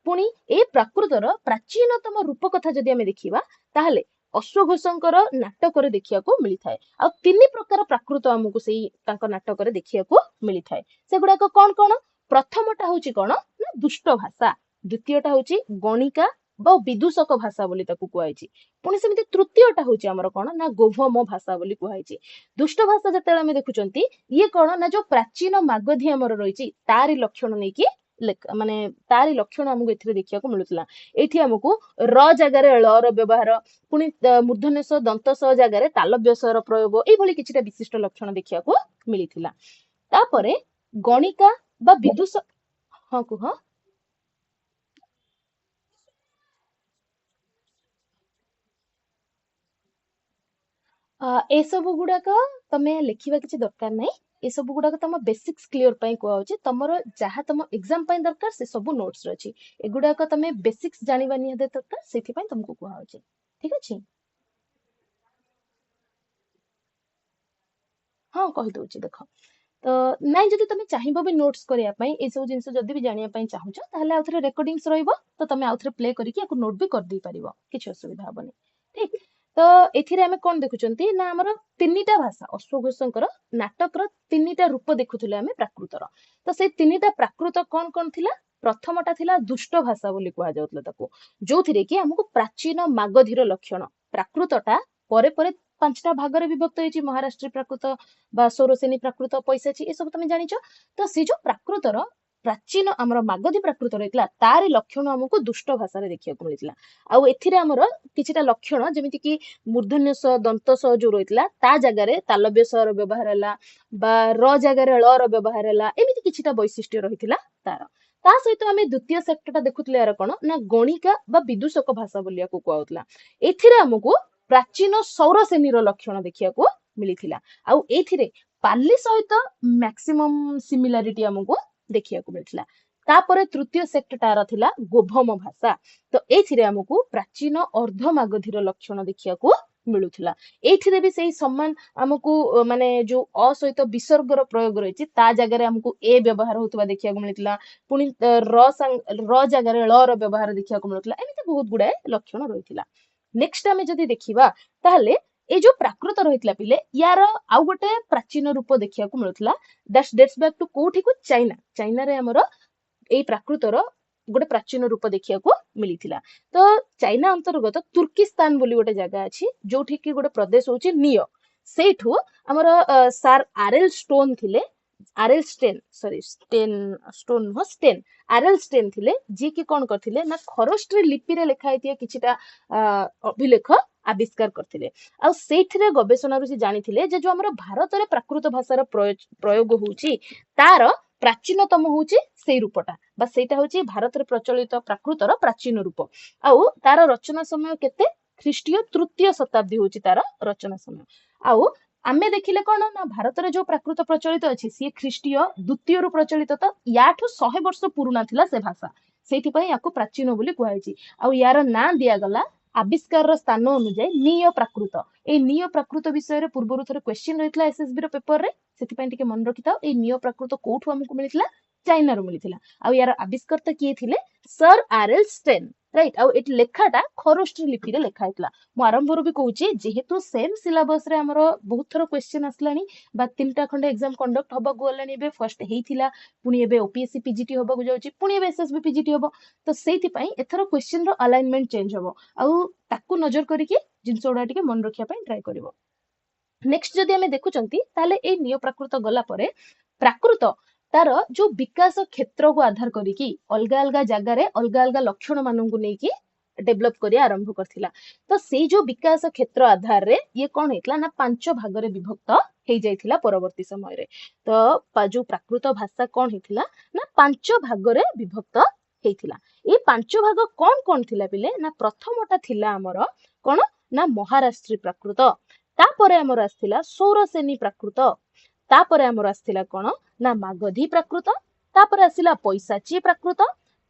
ପୁଣି ଏ ପ୍ରାକୃତର ପ୍ରାଚୀନତମ ରୂପ କଥା ଯଦି ଆମେ ଦେଖିବା, ତାହେଲେ ଅଶ୍ୱଘୋଷଙ୍କର ନାଟକରେ ଦେଖିବାକୁ ମିଳିଥାଏ। ଆଉ 3 ପ୍ରକାର ପ୍ରାକୃତ ଆମକୁ ସେଇ ତାଙ୍କ ନାଟକରେ ଦେଖିବାକୁ ମିଳିଥାଏ। ସେଗୁଡାକ କଣ କଣ? ପ୍ରଥମଟା ହଉଛି କଣ ନା ଦୁଷ୍ଟ ଭାଷା, ଦ୍ୱିତୀୟଟା ହଉଛି ଗଣିକା ବା ବିଦୂଷକ ଭାଷା ବୋଲି ତାକୁ କୁହାଯାଇଛି। ପୁଣି ସେମିତି ତୃତୀୟଟା ହଉଛି ଆମର କଣ ନା ଗୋଭମ ଭାଷା ବୋଲି କୁହାଯାଇଛି। ଦୁଷ୍ଟ ଭାଷା ଯେତେବେଳେ ଆମେ ଦେଖୁଛନ୍ତି, ଇଏ କଣ ନା ଯୋଉ ପ୍ରାଚୀନ ମାଗଧୀ ଆମର ରହିଛି, ତାରି ଲକ୍ଷଣ ନେଇକି ମାନେ ତାରି ଲକ୍ଷଣ ଆମକୁ ଏଥିରେ ଦେଖିବାକୁ ମିଳୁଥିଲା। ଏଇଠି ଆମକୁ ର ଜାଗାରେ ଳ ର ବ୍ୟବହାର, ପୁଣି ମୂର୍ଧନ୍ୟ ସ ଦନ୍ତ ସ ଜାଗାରେ ତାଲବ୍ୟ ସ ର ପ୍ରୟୋଗ, ଏଇଭଳି କିଛିଟା ବିଶିଷ୍ଟ ଲକ୍ଷଣ ଦେଖିବାକୁ ମିଳିଥିଲା। ତାପରେ ଗଣିକା ବା ବିଦୁଷ, ହଁ କୁହ। ଏସବୁ ଗୁଡାକ ତମେ ଲେଖିବା କିଛି ଦରକାର ନାହିଁ। ଏସବୁ ଗୁଡାକ ତମ ବେସିକ୍ସ କ୍ଲିୟର ପାଇଁ କୁହାହଉଛି। ତମର ଯାହା ତମ ଏକ୍ସାମ ପାଇଁ ଦରକାର ସେ ସବୁ ନୋଟ୍ସ ରେ ଅଛି। ଏଗୁଡାକ ତମେ ବେସିକ୍ସ ଜାଣିବା ନିହାତି ଦରକାର, ସେଥିପାଇଁ ତମକୁ କୁହାହଉଛି। ଠିକ ଅଛି, ହଁ କହିଦଉଛି ଦେଖ। ତ ନାଇଁ, ଯଦି ତମେ ଚାହିଁବ ବି ନୋଟ୍ସ କରିବା ପାଇଁ, ଏସବୁ ଜିନିଷ ଯଦି ବି ଜାଣିବା ପାଇଁ ଚାହୁଁଛ, ତାହେଲେ ଆଉଥରେ ରେକର୍ଡିଂସ ରହିବ, ତ ତମେ ଆଉଥରେ ପ୍ଲେ କରିକି ଆକୁ ନୋଟ୍ ବି କରିଦେଇ ପାରିବ, କିଛି ଅସୁବିଧା ହବନି। ଠିକ। ତ ଏଥିରେ ଆମେ କଣ ଦେଖୁଛନ୍ତି ନା ଆମର 3ଟା ଭାଷା, ଅଶ୍ୱଘୋଷଙ୍କର ନାଟକର 3ଟା ରୂପ ଦେଖୁଥିଲେ ଆମେ ପ୍ରାକୃତର। ତ ସେଇ 3ଟା ପ୍ରାକୃତ କଣ କଣ ଥିଲା? ପ୍ରଥମଟା ଥିଲା ଦୁଷ୍ଟ ଭାଷା ବୋଲି କୁହାଯାଉଥିଲା ତାକୁ, ଯୋଉଥିରେ କି ଆମକୁ ପ୍ରାଚୀନ ମାଗଧୀର ଲକ୍ଷଣ। ପ୍ରାକୃତଟା ପରେ ପରେ 5ଟା ଭାଗରେ ବିଭକ୍ତ ହେଇଛି, ମହାରାଷ୍ଟ୍ରୀ ପ୍ରାକୃତ ବା ସୌରସେନୀ ପ୍ରାକୃତ, ପୈଶାଚୀ, ଏସବୁ ତମେ ଜାଣିଛ। ତ ସେ ଯୋଉ ପ୍ରାକୃତର ପ୍ରାଚୀନ ଆମର ମାଗଧୀ ପ୍ରାକୃତ ରହିଥିଲା, ତାରି ଲକ୍ଷଣ ଆମକୁ ଦୁଷ୍ଟ ଭାଷାରେ ଦେଖିବାକୁ ମିଳିଥିଲା। ଆଉ ଏଥିରେ ଆମର କିଛିଟା ଲକ୍ଷଣ, ଯେମିତି କି ମୂର୍ଧନ୍ୟ ସ ଦନ୍ତ ସ ଯୋଉ ରହିଥିଲା, ତା ଜାଗାରେ ତାଲବ୍ୟ ସ ର ବ୍ୟବହାର ହେଲା, ବା ର ଜାଗାରେ ଳ ର ବ୍ୟବହାର ହେଲା, ଏମିତି କିଛିଟା ବୈଶିଷ୍ଟ୍ୟ ରହିଥିଲା ତାର। ତା ସହିତ ଆମେ ଦ୍ୱିତୀୟ ସେକ୍ଟରଟା ଦେଖୁଥିଲେ ଆର କଣ ନା ଗଣିକା ବା ବିଦୂଷକ ଭାଷା ବୋଲି ୟାକୁ କୁହାଯାଉଥିଲା। ଏଥିରେ ଆମକୁ ପ୍ରାଚୀନ ସୌରସେନୀର ଲକ୍ଷଣ ଦେଖିବାକୁ ମିଳିଥିଲା। ଆଉ ଏଇଥିରେ ପାଲି ସହିତ ମ୍ୟାକ୍ସିମମ୍ ସିମିଲାରିଟି ଆମକୁ ଦେଖିବାକୁ ମିଳିଥିଲା। ତାପରେ ତୃତୀୟ ସେକ୍ଟରଟାର ଥିଲା ଗୋଭମ ଭାଷା। ତ ଏଇଥିରେ ଆମକୁ ପ୍ରାଚୀନ ଅର୍ଦ୍ଧମାଗଧୀର ଲକ୍ଷଣ ଦେଖିବାକୁ ମିଳୁଥିଲା। ଏଇଥିରେ ବି ସେଇ ସମାନ ଆମକୁ ମାନେ ଯୋଉ ଅ ସହିତ ବିସର୍ଗର ପ୍ରୟୋଗ ରହିଛି, ତା ଜାଗାରେ ଆମକୁ ଏ ବ୍ୟବହାର ହଉଥିବା ଦେଖିବାକୁ ମିଳିଥିଲା। ପୁଣି ର ଜାଗାରେ ଳ ର ବ୍ୟବହାର ଦେଖିବାକୁ ମିଳୁଥିଲା। ଏମିତି ବହୁତ ଗୁଡାଏ ଲକ୍ଷଣ ରହିଥିଲା। ନେକ୍ସଟ ଆମେ ଯଦି ଦେଖିବା, ତାହେଲେ ଏଇ ଯୋଉ ପ୍ରାକୃତ ରହିଥିଲା ପିଲେ, ୟାର ଆଉ ଗୋଟେ ପ୍ରାଚୀନ ରୂପ ଦେଖିବାକୁ ମିଳୁଥିଲା। ଦ୍ୟାଟ୍ସ ଡେଟ୍ସ ବ୍ୟାକ୍ ଟୁ କୋଉଠିକୁ, ଚାଇନା। ଚାଇନାରେ ଆମର ଏଇ ପ୍ରାକୃତର ଗୋଟେ ପ୍ରାଚୀନ ରୂପ ଦେଖିବାକୁ ମିଳିଥିଲା। ତ ଚାଇନା ଅନ୍ତର୍ଗତ ତୁର୍କିସ୍ତାନ ବୋଲି ଗୋଟେ ଜାଗା ଅଛି, ଯୋଉଠି କି ଗୋଟେ ପ୍ରଦେଶ ହଉଛି ନିଅ। ସେଇଠୁ ଆମର ସାର୍ ଆରେଲ ଷ୍ଟୋନ ଥିଲେ, ଆରେଲ ଷ୍ଟେନ୍, ସରି ଷ୍ଟେନ୍, ଷ୍ଟୋନ ନୁହଁ ଷ୍ଟେନ୍, ଆରେଲ ଷ୍ଟେନ୍ ଥିଲେ, ଯିଏ କି କଣ କରିଥିଲେ ନା ଖରଷ୍ଟ୍ରୀ ଲିପିରେ ଲେଖା ହେଇଥିବା କିଛିଟା ଅଭିଲେଖ ଆବିଷ୍କାର କରିଥିଲେ। ଆଉ ସେଇଥିରେ ଗବେଷଣାରୁ ସେ ଜାଣିଥିଲେ ଯେ ଯୋଉ ଆମର ଭାରତରେ ପ୍ରାକୃତ ଭାଷାର ପ୍ରୟୋଗ ହଉଛି, ତାର ପ୍ରାଚୀନତମ ହଉଛି ସେଇ ରୂପଟା, ବା ସେଇଟା ହଉଛି ଭାରତରେ ପ୍ରଚଳିତ ପ୍ରାକୃତର ପ୍ରାଚୀନ ରୂପ। ଆଉ ତାର ରଚନା ସମୟ କେତେ? ଖ୍ରୀଷ୍ଟୀୟ 3ୟ ଶତାବ୍ଦୀ ହଉଛି ତାର ରଚନା ସମୟ। ଆଉ ଆମେ ଦେଖିଲେ କଣ ନା ଭାରତରେ ଯୋଉ ପ୍ରାକୃତ ପ୍ରଚଳିତ ଅଛି, ସିଏ ଖ୍ରୀଷ୍ଟୀୟ 2ୟରୁ ପ୍ରଚଳିତ, ତ ୟାଠୁ 100 ବର୍ଷ ପୁରୁଣା ଥିଲା ସେ ଭାଷା। ସେଇଥିପାଇଁ ୟାକୁ ପ୍ରାଚୀନ ବୋଲି କୁହାଯାଇଛି। ଆଉ ୟାର ନାଁ ଦିଆଗଲା ଆବିଷ୍କାରର ସ୍ଥାନ ଅନୁଯାୟୀ ନିୟ ପ୍ରାକୃତ। ଏଇ ନିୟ ପ୍ରାକୃତ ବିଷୟରେ ପୂର୍ବରୁ ଥରେ କ୍ୱେଶ୍ଚିନ୍ ରହିଥିଲା ଏସଏସବି ର ପେପରରେ, ସେଥିପାଇଁ ଟିକେ ମନେ ରଖିଥାଅ। ଏଇ ନିୟ ପ୍ରାକୃତ କୋଉଠୁ ଆମକୁ ମିଳିଥିଲା? ଚାଇନାରୁ ମିଳିଥିଲା। ଆଉ ୟାର ଆବିଷ୍କର୍ତ୍ତା କିଏ ଥିଲେ? ସର୍ ଆରେଲ ଷ୍ଟେନ୍। राइट आउ एटी लेखाटा खरोष्ठी लिपि रे लेखा हेतला मु आरंभରୁ भी कहूची जेहेतु सेम सिलेबस रे हमरो बहुत थरो क्वेश्चन आसलानी बा तीनटा खंडे एग्जाम कंडक्ट होबा गलानी बे फर्स्ट हेइथिला पुनी एबे ओपीएससी पीजीटी होबा को जाउची पुनी एबे एसएसबी पीजीटी होबो तो सेति पई एथरो क्वेश्चन रो अलाइनमेंट चेंज होबो आउ ताकू नजर करिके जिंस ओडा टिके मन रखिया पई ट्राई करिवो नेक्स्ट जदि आमे देखुचंती ताले ए नियो प्राकृत गला परे प्राकृत तार जो विकास क्षेत्र को आधार करिकी अलगा अलगा जगह रे अलगा अलगा लक्षण माननकु नेकी डेवलप करिया आरंभ करथिला तो से जो विकास क्षेत्र आधार रे ये कोन हेतला ना पांच भाग रे विभक्त हे जाइथिला परवर्ती समय रे तो जो प्राकृत भाषा कोन हेतिला ना पांच भाग रे विभक्त हेतिला ए पांच भाग कोन कोन थिला बिले ना प्रथमटा थिला हमर कोन ना महाराष्ट्री प्राकृत तापरे हमर आस्थिला सौरसेनी प्राकृत तापरे हमर आस्थिला कोन ना मागधी प्राकृत तापरे आसिला पैसाची प्राकृत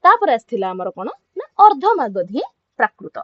तापरे आस्थिला हमर कोन ना अर्धमागधी प्राकृत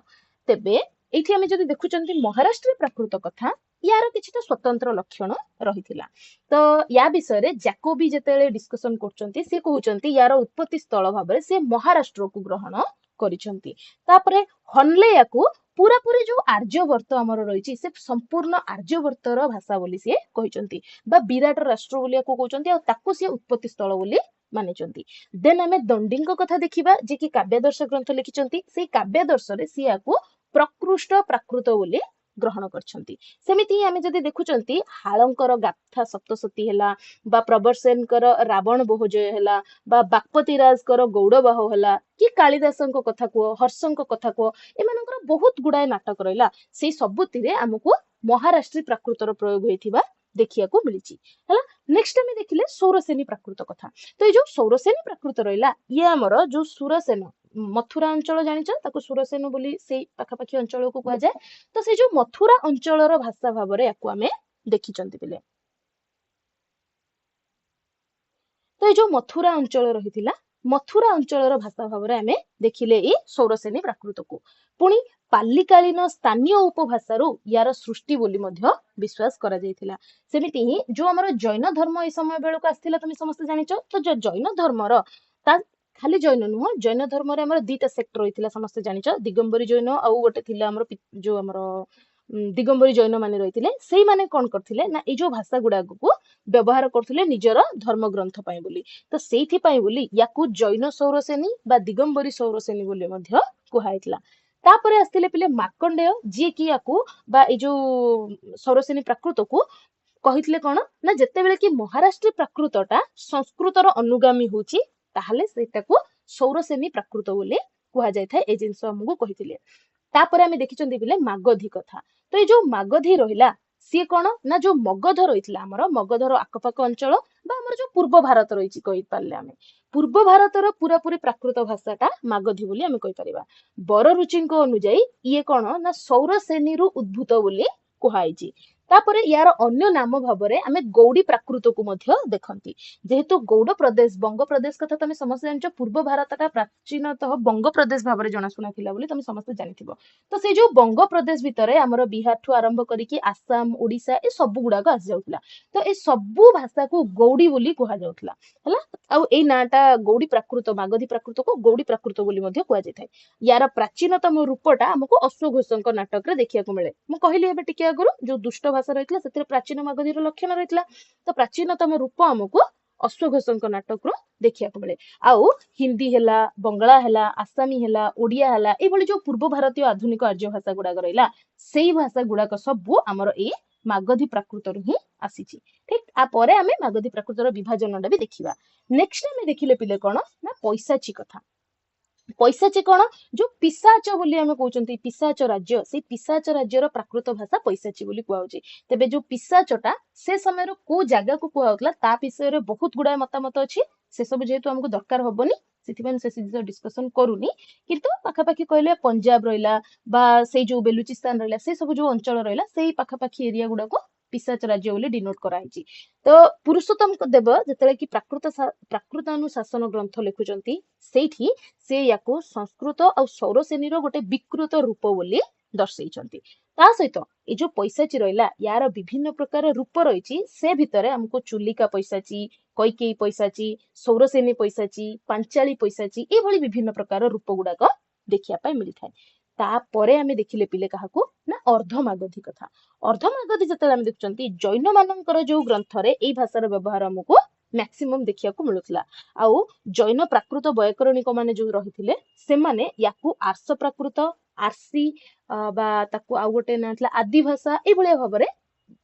तेबे एठी आमे जदि देखुचंती महाराष्ट्र प्राकृत कथा यार किछिटा स्वतंत्र लक्षण रहिथिला तो या विषय रे जैकोबी जेतेले डिस्कशन करचंती से कहउचंती यार उत्पत्ति स्थल भाबरे से महाराष्ट्र को ग्रहण करिसंती तापरे हनले याकू पूरा पूरी जो आर्यवर्त हमर रहिछि से संपूर्ण आर्यवर्तर भाषा बोली से कहिसंती बा विराट राष्ट्र बोली याकू कहउचंती आ ताकू से उत्पत्ति स्थल बोली मानिचंती देन आमे दंडीଙ୍କ कथा देखिबा जे कि काव्यदर्श ग्रंथ लिखिचंती से काव्यदर्श रे से याकू प्रकृष्ट प्राकृत बोली ग्रहण करछंती सेमिति आमे जदि देखुचंती हालंकर गाथा सप्तशती हैला बा प्रबरसेनकर रावण बोहजय हैला बा बागपति राजकर गौड़बाह हैला कि कालिदासଙ୍କ कथा को हर्षଙ୍କ कथा को एमानकर बहुत गुडाय नाटक रहिला से सबुतिरे हमकु महाराष्ट्री प्राकृतर प्रयोग होइथिबा देखिया को मिलिची हैला नेक्स्ट आमे देखिले सौरसेनी प्राकृत कथा तो ए जो सौरसेनी प्राकृत रहिला ये हमर जो सुरसेन मथुरा अंचल जानिछ ताको सुरसेन बोली से पाखापाखी अंचल को कहा जाए तो से जो मथुरा अंचलर भाषा भाबरे याकू आमे देखिचंती बिले तो ए जो मथुरा अंचल रहिथिला मथुरा अंचलर भाषा भाबरे आमे देखिले ए सौरसेनी प्राकृत को पुनी पालिकालीन स्थानीय उपभाषारू यार सृष्टि बोली मध्य विश्वास करा जायथिला सेमिति ही जो हमर जैन धर्म ए समय बेलक आस्थिला तुम समस्त जानिछ तो जो जैन धर्मर ता खाली जैन नुह जैन धर्म रे हमर दीटा सेक्टर रहिथिला समस्त जानिछ दिगंबरी जैन आ गोटे थिला हमर जो हमर दिगंबरी जैन माने रहिथिले सेही माने कोन करथिले ना ए जो भाषा गुडा को व्यवहार करथिले निजर धर्म ग्रंथ पई बोली तो सेही पई बोली याकू जैन सौरसेनी बा दिगंबरी सौरसेनी बोली मध्य कुहाइतला तापरे आस्थिले पिले मार्कंडेय जे कि याकू बा ए जो सौरसेनी प्राकृत को कहितले कोन ना जत्ते बेले कि महाराष्ट्र प्राकृतटा संस्कृतर अनुगामी होची ताहले सेटाको सौरसेनी प्राकृत बोली कुहा जाय थाए ए जिंस हमगु कहितले तापरे आमे देखिचंदी बिले मागधी कथा तो ए जो मागधी रहिला सी कोन ना जो मगध रहितला हमर मगधर आकपाक अंचल बा हमर जो पूर्व भारत रहिची कहि पारले आमे पूर्व भारतर पूरा पूरी प्राकृत भाषाटा मागधी बोली आमे कहि परिबा बररुचिंको अनुଯାयी ये कोन ना सौरसेनी रु उद्भूत बोली कुहाइची तापरे यार अन्य नाम भाबरे आमे गौड़ी प्राकृत को मध्य देखंती जेहेतु गौड़ प्रदेश बंग प्रदेश कथा तमे समस्त जानचो पूर्व भारतटा प्राचीनतः बंग प्रदेश भाबरे जणा सुना थिला बोली तमे समस्त जानिथिबो तो से जो बंग प्रदेश भितरे हमर बिहार ठु आरंभ करिकि आसाम ओडिसा ए सब गुडा को आस जाउतला तो ए सबु भाषा को गौड़ी बोली कुहा जाउतला हला आ ए नाटा गौड़ी प्राकृत मागधी प्राकृत को गौड़ी प्राकृत बोली मध्य कुहा जाय यार प्राचीनतम रूपटा हमको अश्वघोषଙ୍କ नाटक रे देखिया को मिले मु कहिली एबे टिके आगुरु जो दुष्ट भाषा रहितला सेतिर प्राचीन मागधीर लक्षण रहितला तो प्राचीनतम रूप हमको अश्वघोषଙ୍କ नाटक रो देखिया को मिले आउ हिंदी हैला बंगला हैला आसामी हैला ओडिया हैला ए बोली जो पूर्व भारतीय आधुनिक आर्य भाषा गुडा रहिला सेही भाषा गुडा को सब हमर ए मागधी प्राकृत रु ही आसीची ठीक आ परे आमे मागधी प्राकृत रो विभाजनडा भी देखिबा नेक्स्ट आमे देखिले पिले कोन ना पैसाची कथा पैसाची कोन जो पिसाच बोली हमें कहउचंती पिसाच राज्य से पिसाच राज्यर प्राकृत भाषा पैसाची बोली कहउची तबे जो पिसाचटा से समय रो को जागा को कहउतला ता विषय रे बहुत गुडा मतामत अछि से सब जेहेतु हमको दरकार होबनी सिथिबेन से सिद्ध डिस्कशन करूनी किंतु पाखापाखी कहले पंजाब रहिला बा से जो बेलुचिस्तान रहिला से सब जो अंचल रहिला सेही पाखापाखी एरिया गुडा को पिसाच राज्य बोली डिनोट कराइची तो पुरुषोत्तम देव जतले कि प्राकृतानुशासन ग्रंथ लिखुचंती सेठी से याको संस्कृत और सौरसेनी रो गोटे विकृत रूप बोली दर्शैचंती ता सहित ए जो पैसाची रहिला यार विभिन्न प्रकार रूप रहिची से भितरे हमको चुलिका पैसाची कैकेयी पैसाची सौरसेनी पैसाची पांचाली पैसाची ए भली विभिन्न प्रकार रूप गुडाक ଦେଖିବା ପାଇଁ ମିଳିଥାଏ। ତାପରେ ଆମେ ଦେଖିଲେ ପିଲେ କାହାକୁ ନା ଅର୍ଦ୍ଧମାଗଧି କଥା। ଅର୍ଦ୍ଧମାଗଧି ଯେତେବେଳେ ଆମେ ଦେଖୁଛନ୍ତି ଜୈନ ମାନଙ୍କର ଯୋଉ ଗ୍ରନ୍ଥରେ ଏଇ ଭାଷାର ବ୍ୟବହାର ଆମକୁ ମ୍ୟାକ୍ସିମମ୍ ଦେଖିବାକୁ ମିଳୁଥିଲା। ଆଉ ଜୈନ ପ୍ରାକୃତ ବୈକରଣିକ ମାନେ ଯୋଉ ରହିଥିଲେ ସେମାନେ ୟାକୁ ଆର୍ଷ ପ୍ରାକୃତ, ଆର୍ସି ବା ତାକୁ ଆଉ ଗୋଟେ ନାଁ ଥିଲା ଆଦି ଭାଷା ଏଇଭଳିଆ ଭାବରେ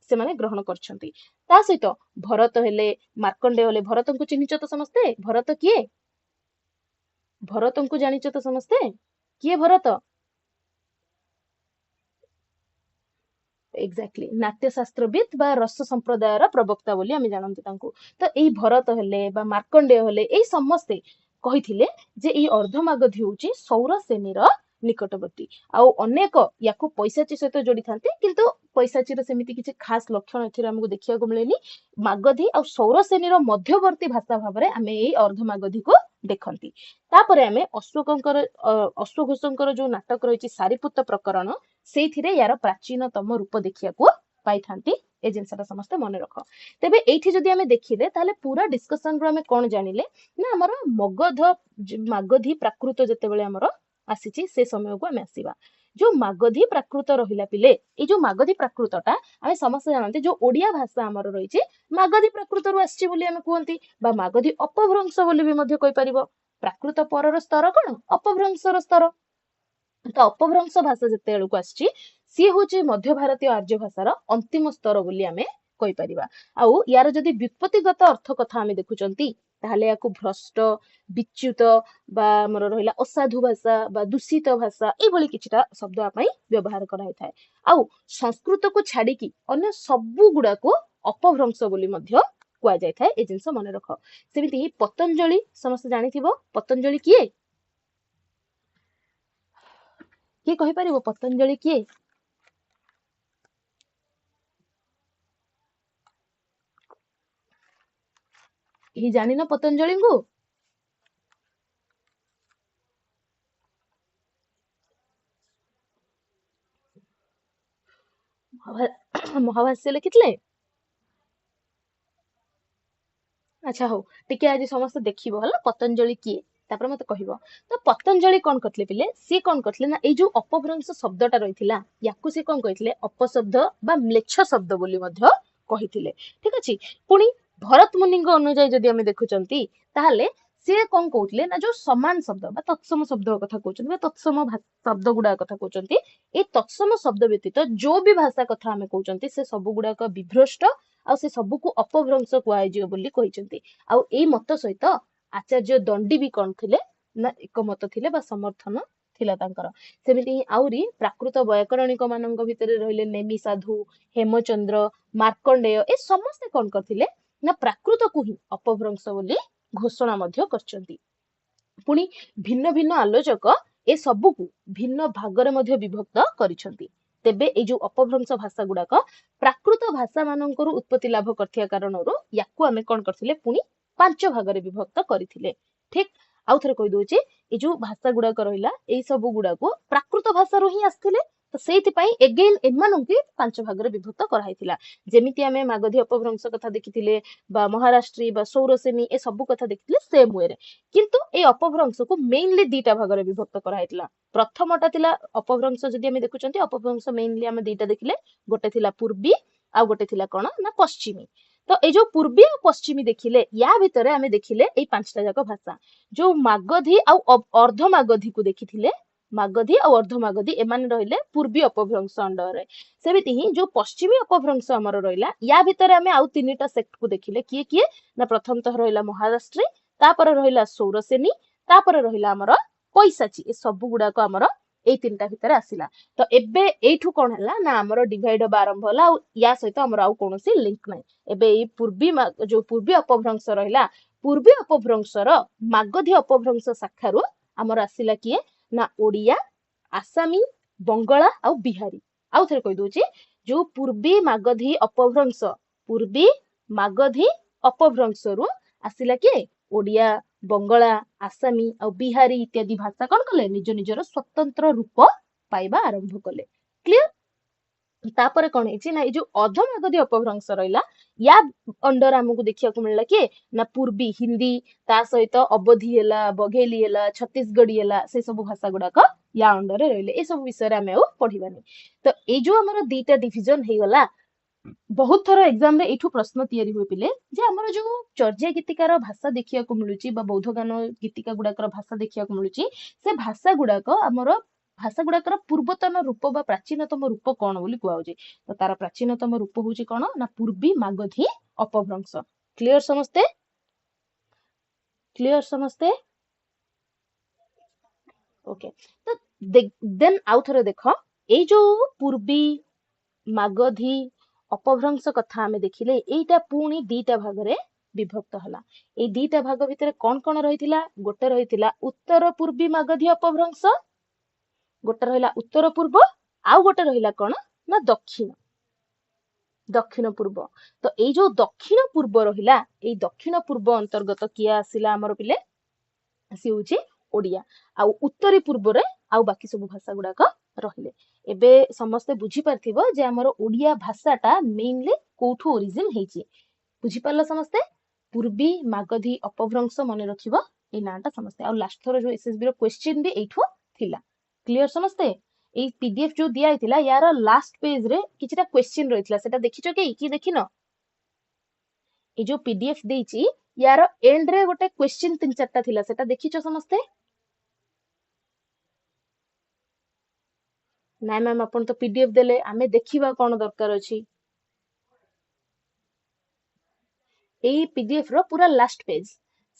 ସେମାନେ ଗ୍ରହଣ କରିଛନ୍ତି। ତା ସହିତ ଭରତ ହେଲେ, ମାର୍କଣ୍ଡେୟ ହେଲେ, ଭରତଙ୍କୁ ଚିହ୍ନିଛ ତ ସମସ୍ତେ? ଭରତ କିଏ? ଭରତଙ୍କୁ ଜାଣିଛ ତ ସମସ୍ତେ? କିଏ ଭରତ? ଏକ୍ଜାକ୍ଟଲି ନାଟ୍ୟଶାସ୍ତ୍ରବିତ୍ ବା ରସ ସମ୍ପ୍ରଦାୟର ପ୍ରବକ୍ତା ବୋଲି ଆମେ ଜାଣନ୍ତି ତାଙ୍କୁ। ତ ଏଇ ଭରତ ହେଲେ ବା ମାର୍କଣ୍ଡେୟ ହେଲେ ଏଇ ସମସ୍ତେ କହିଥିଲେ ଯେ ଏଇ ଅର୍ଦ୍ଧମାଗଧି ହଉଛି ସୌର ଶ୍ରେଣୀର ନିକଟବର୍ତ୍ତୀ। ଆଉ ଅନେକ ୟାକୁ ପୈଶାଚୀ ସହିତ ଯୋଡିଥାନ୍ତି, କିନ୍ତୁ ପୈଶାଚୀର ସେମିତି କିଛି ଖାସ ଲକ୍ଷଣ ଏଥିରେ ଆମକୁ ଦେଖିବାକୁ ମିଳେନି। ମାଗଧି ଆଉ ସୌର ଶ୍ରେଣୀର ମଧ୍ୟବର୍ତ୍ତୀ ଭାଷା ଭାବରେ ଆମେ ଏଇ ଅର୍ଦ୍ଧମାଗଧୀକୁ ଦେଖନ୍ତି। ତାପରେ ଆମେ ଅଶ୍ୱଘୋଷଙ୍କର ଯୋଉ ନାଟକ ରହିଛି ସାରିପୁତ୍ତ ପ୍ରକରଣ, ସେଇଥିରେ ୟାର ପ୍ରାଚୀନତମ ରୂପ ଦେଖିବାକୁ ପାଇଥାନ୍ତି। ଏ ଜିନିଷଟା ସମସ୍ତେ ମନେ ରଖ। ତେବେ ଏଇଠି ଯଦି ଆମେ ଦେଖିଲେ ତାହେଲେ ପୁରା ଡିସ୍କସନ ରୁ ଆମେ କଣ ଜାଣିଲେ ନା ଆମର ମାଗଧି ପ୍ରାକୃତ ଯେତେବେଳେ ଆମର ଆସିଛି ସେ ସମୟକୁ ଆମେ ଆସିବା। ଯୋଉ ମାଗଧି ପ୍ରାକୃତ ରହିଲା ପିଲେ, ଏଇ ଯୋଉ ମାଗଧି ପ୍ରାକୃତଟା ଆମେ ସମସ୍ତେ ଜାଣନ୍ତି ଯୋଉ ଓଡିଆ ଭାଷା ଆମର ରହିଛି ମାଗଧି ପ୍ରାକୃତରୁ ଆସିଛି ବୋଲି ଆମେ କୁହନ୍ତି, ବା ମାଗଧି ଅପଭ୍ରଂଶ ବୋଲି ବି ମଧ୍ୟ କହିପାରିବ। ପ୍ରାକୃତ ପରର ସ୍ତର କଣ? ଅପଭ୍ରଂଶର ସ୍ତର। ତ ଅପଭ୍ରଂଶ ଭାଷା ଯେତେବେଳକୁ ଆସିଛି ସିଏ ହଉଛି ମଧ୍ୟ ଭାରତୀୟ ଆର୍ଯ୍ୟ ଭାଷାର ଅନ୍ତିମ ସ୍ତର ବୋଲି ଆମେ କହିପାରିବା। ଆଉ ୟାର ଯଦି ବ୍ୟୁତ୍ପତ୍ତିଗତ ଅର୍ଥ କଥା ଆମେ ଦେଖୁଛନ୍ତି ତାହେଲେ ୟାକୁ ଭ୍ରଷ୍ଟ, ବିଚ୍ୟୁତ ବା ଆମର ରହିଲା ଅସାଧୁ ଭାଷା ବା ଦୂଷିତ ଭାଷା ଏଇଭଳି କିଛିଟା ଶବ୍ଦ ଆମ ପାଇଁ ବ୍ୟବହାର କରାଯାଇଥାଏ। ଆଉ ସଂସ୍କୃତକୁ ଛାଡିକି ଅନ୍ୟ ସବୁ ଗୁଡାକୁ ଅପଭ୍ରଂଶ ବୋଲି ମଧ୍ୟ କୁହାଯାଇଥାଏ। ଏ ଜିନିଷ ମନେ ରଖ। ସେମିତି ପତଞ୍ଜଳି ସମସ୍ତେ ଜାଣିଥିବ। ପତଞ୍ଜଳି କିଏ? କିଏ କହିପାରିବ ପତଞ୍ଜଳି କିଏ? କେହି ଜାଣିନ ପତଞ୍ଜଳିଙ୍କୁ? ମହାଭାଷ୍ୟ ଲେଖିଥିଲେ। ଆଚ୍ଛା ହଉ, ଟିକେ ଆଜି ସମସ୍ତେ ଦେଖିବ ହେଲା ପତଞ୍ଜଳି କିଏ, ତାପରେ ମତେ କହିବ। ତ ପତଞ୍ଜଳି କଣ କରିଥିଲେ ପିଲେ? ସିଏ କଣ କରିଥିଲେ ନା ଏଇ ଯୋଉ ଅପଭ୍ରଂଶ ଶବ୍ଦଟା ରହିଥିଲା ୟାକୁ ସିଏ କଣ କହିଥିଲେ ଅପଶବ୍ଦ ବା ମ୍ଲେଚ୍ଛ ଶବ୍ଦ ବୋଲି ମଧ୍ୟ କହିଥିଲେ। ଠିକ ଅଛି। ପୁଣି ଭରତ ମୁନିଙ୍କ ଅନୁଯାୟୀ ଯଦି ଆମେ ଦେଖୁଛନ୍ତି ତାହେଲେ ସିଏ କଣ କହୁଥିଲେ ନା ଯୋଉ ସମାନ ଶବ୍ଦ ବା ତତ୍ସମ ଶବ୍ଦ କଥା କହୁଛନ୍ତି ବା ତତ୍ସମ ଶବ୍ଦ ଗୁଡାକ କଥା କହୁଛନ୍ତି, ଏଇ ତତ୍ସମ ଶବ୍ଦ ବ୍ୟତୀତ ଯୋଉ ବି ଭାଷା କଥା ଆମେ କହୁଛନ୍ତି ସେ ସବୁ ଗୁଡାକ ବିଭ୍ରଷ୍ଟ ଆଉ ସେ ସବୁକୁ ଅପଭ୍ରଂଶ କୁହାଯିବ ବୋଲି କହିଛନ୍ତି। ଆଉ ଏଇ ମତ ସହିତ ଆଚାର୍ଯ୍ୟ ଦଣ୍ଡି ବି କଣ ଥିଲେ ନା ଏକମତ ଥିଲେ ବା ସମର୍ଥନ ଥିଲା ତାଙ୍କର। ସେମିତି ଆହୁରି ପ୍ରାକୃତ ବୈକରଣିକ ମାନଙ୍କ ଭିତରେ ରହିଲେ ନେମି ସାଧୁ, ହେମଚନ୍ଦ୍ର, ମାର୍କଣ୍ଡେୟ ଏ ସମସ୍ତେ କଣ କରିଥିଲେ ନା ପ୍ରାକୃତକୁ ହିଁ ଅପଭ୍ରଂଶ ବୋଲି ଘୋଷଣା ମଧ୍ୟ କରିଛନ୍ତି। ପୁଣି ଭିନ୍ନ ଭିନ୍ନ ଆଲୋଚକ ଏ ସବୁକୁ ଭିନ୍ନ ଭାଗରେ ମଧ୍ୟ ବିଭକ୍ତ କରିଛନ୍ତି। ତେବେ ଏଇ ଯୋଉ ଅପଭ୍ରଂଶ ଭାଷା ଗୁଡାକ ପ୍ରାକୃତ ଭାଷା ମାନଙ୍କରୁ ଉତ୍ପତ୍ତି ଲାଭ କରିଥିବା କାରଣରୁ ୟାକୁ ଆମେ କଣ କରିଥିଲେ ପୁଣି 5 ଭାଗରେ ବିଭକ୍ତ କରିଥିଲେ। ଠିକ। ଆଉ ଥରେ କହିଦଉଛି, ଏଇ ଯୋଉ ଭାଷା ଗୁଡାକ ରହିଲା ଏଇ ସବୁ ଗୁଡାକୁ ପ୍ରାକୃତ ଭାଷାରୁ ହିଁ ଆସିଥିଲେ। ତ ସେଇଥିପାଇଁ ଏଗେନ୍ ଏମାନଙ୍କୁ 5 ଭାଗରେ ବିଭକ୍ତ କରାହେଇଥିଲା। ଯେମିତି ଆମେ ମାଗଧି ଅପଭ୍ରଂଶ କଥା ଦେଖିଥିଲେ ବା ମହାରାଷ୍ଟ୍ରୀ ବା ସୌରସେନୀ ଏ ସବୁ କଥା ଦେଖିଥିଲେ ସେମ୍ ୱେରେ। କିନ୍ତୁ ଏଇ ଅପଭ୍ରଂଶକୁ ମେନଲି 2ଟା ଭାଗରେ ବିଭକ୍ତ କରାଯାଇଥିଲା। ପ୍ରଥମଟା ଥିଲା ଅପଭ୍ରଂଶ ଯଦି ଆମେ ଦେଖୁଛନ୍ତି ଅପଭ୍ରଂଶ ମେନଲି ଆମେ 2ଟା ଦେଖିଲେ, ଗୋଟେ ଥିଲା ପୂର୍ବୀ ଆଉ ଗୋଟେ ଥିଲା କଣ ନା ପଶ୍ଚିମୀ। ତ ଏଇ ଯୋଉ ପୂର୍ବୀ ଆଉ ପଶ୍ଚିମୀ ଦେଖିଲେ ୟା ଭିତରେ ଆମେ ଦେଖିଲେ ଏଇ 5ଟା ଯାକ ଭାଷା। ଯୋଉ ମାଗଧି ଆଉ ଅର୍ଦ୍ଧମାଗଧୀକୁ ଦେଖିଥିଲେ, ମାଗଧି ଆଉ ଅର୍ଦ୍ଧମାଗଧି ଏମାନେ ରହିଲେ ପୂର୍ବୀ ଅପଭ୍ରଂଶ ଅଣ୍ଡରରେ। ସେମିତି ହିଁ ଯୋଉ ପଶ୍ଚିମୀ ଅପଭ୍ରଂଶ ଆମର ରହିଲା ୟା ଭିତରେ ଆମେ ଆଉ 3ଟା ସେକ୍ଟକୁ ଦେଖିଲେ। କିଏ କିଏ ନା ପ୍ରଥମତଃ ରହିଲା ମହାରାଷ୍ଟ୍ରୀ, ତାପରେ ରହିଲା ସୌରସେନୀ, ତାପରେ ରହିଲା ଆମର ପୈଶାଚୀ। ଏ ସବୁ ଗୁଡାକ ଆମର ଏଇ 3ଟା ଭିତରେ ଆସିଲା। ତ ଏବେ ଏଇଠୁ କଣ ହେଲା ନା ଆମର ଡିଭାଇଡ ହବା ଆରମ୍ଭ ହେଲା ଆଉ ୟା ସହିତ ଆମର ଆଉ କୌଣସି ଲିଙ୍କ ନାହିଁ। ଏବେ ଏଇ ଯୋଉ ପୂର୍ବୀ ଅପଭ୍ରଂଶ ରହିଲା, ପୂର୍ବୀ ଅପଭ୍ରଂଶର ମାଗଧି ଅପଭ୍ରଂଶ ଶାଖାରୁ ଆମର ଆସିଲା କିଏ ନା ଓଡିଆ, ଆସାମୀ, ବଙ୍ଗଳା ଆଉ ବିହାରୀ। ଆଉ ଥରେ କହିଦଉଛି, ଯୋଉ ପୂର୍ବୀ ମାଗଧି ଅପଭ୍ରଂଶ, ପୂର୍ବୀ ମାଗଧି ଅପଭ୍ରଂଶରୁ ଆସିଲା କିଏ ଓଡିଆ, ବଙ୍ଗଳା, ଆସାମୀ ଆଉ ବିହାରୀ ଇତ୍ୟାଦି ଭାଷା କଣ କଲେ ନିଜ ନିଜର ସ୍ୱତନ୍ତ୍ର ରୂପ ପାଇବା ଆରମ୍ଭ କଲେ। କ୍ଲିୟର? तापर कौन है ना ये अधमागधी अपभ्रंश रहा या अंडर आमको देखा मिलला किए ना पूर्वी हिंदी ता सहित अवधि है बघेली है छत्तीसगढ़ी है से सब भाषा गुड़ाक या अंडर रही ए सब विषय आम पढ़ानी तो ये जो आम दीटा डिविजन हो गला बहुत थर एग्जाम रे एठू प्रश्न तैयारी हुए पिले जे हमर जो चर्या गीतिकार भाषा देखिया को मिलुची बा बौद्ध गान गीतिका गुडाकर भाषा देखिया को मिलुची से भाषा गुडाक हमर भाषा गुडाकर पूर्वतन रूप बा प्राचीनतम रूप कौन बोली कुआउची तो तार प्राचीनतम रूप होची कौन ना पूर्वी मागधी अपभ्रंश क्लियर समझते ओके तो देन आउ थरे देखो ए जो पूर्वी मागधी अपभ्रंश कथा आमे देखिले एटा पुणी दीटा भाग रे विभक्त हला ए दीटा भाग भितर कौन कौन रहिथिला गोटे रहिथिला उत्तर पूर्वी मागधी अपभ्रंश गोटे रहिला उत्तर पूर्व आउ गोटे रहिला कौन ना दक्षिण दक्षिण पूर्व तो ए जो दक्षिण पूर्व रहिला ए दक्षिण पूर्व अंतर्गत किया आसिला हमर पिले सी होची ओडिया आ उत्तरी पूर्व रे आउ बाकी सब भाषा गुडाक रहिले एबे समस्ते बुझी पारथिबो जे हमर ओडिया भाषाटा मेनली कोठू ओरिजिन हेची बुझी पारला समस्ते पूर्वी मागधी अपभ्रंश मने रखिबो ए नाटा समस्ते आ लास्ट थरो जो एसएसबी रो क्वेश्चन भी एठो थिला क्लियर समस्ते ए पीडीएफ जो दिया हितिला यार लास्ट पेज रे किछटा क्वेश्चन रहितला सेटा देखिचो कि देखिनो ए जो पीडीएफ देइची यार एंड रे गोटे क्वेश्चन 3-4टा थिला सेटा देखिचो समस्ते ना मैम अपन तो पीडीएफ देले आमे देखिबा कोन दरकार अछि एई पीडीएफ रो पूरा लास्ट पेज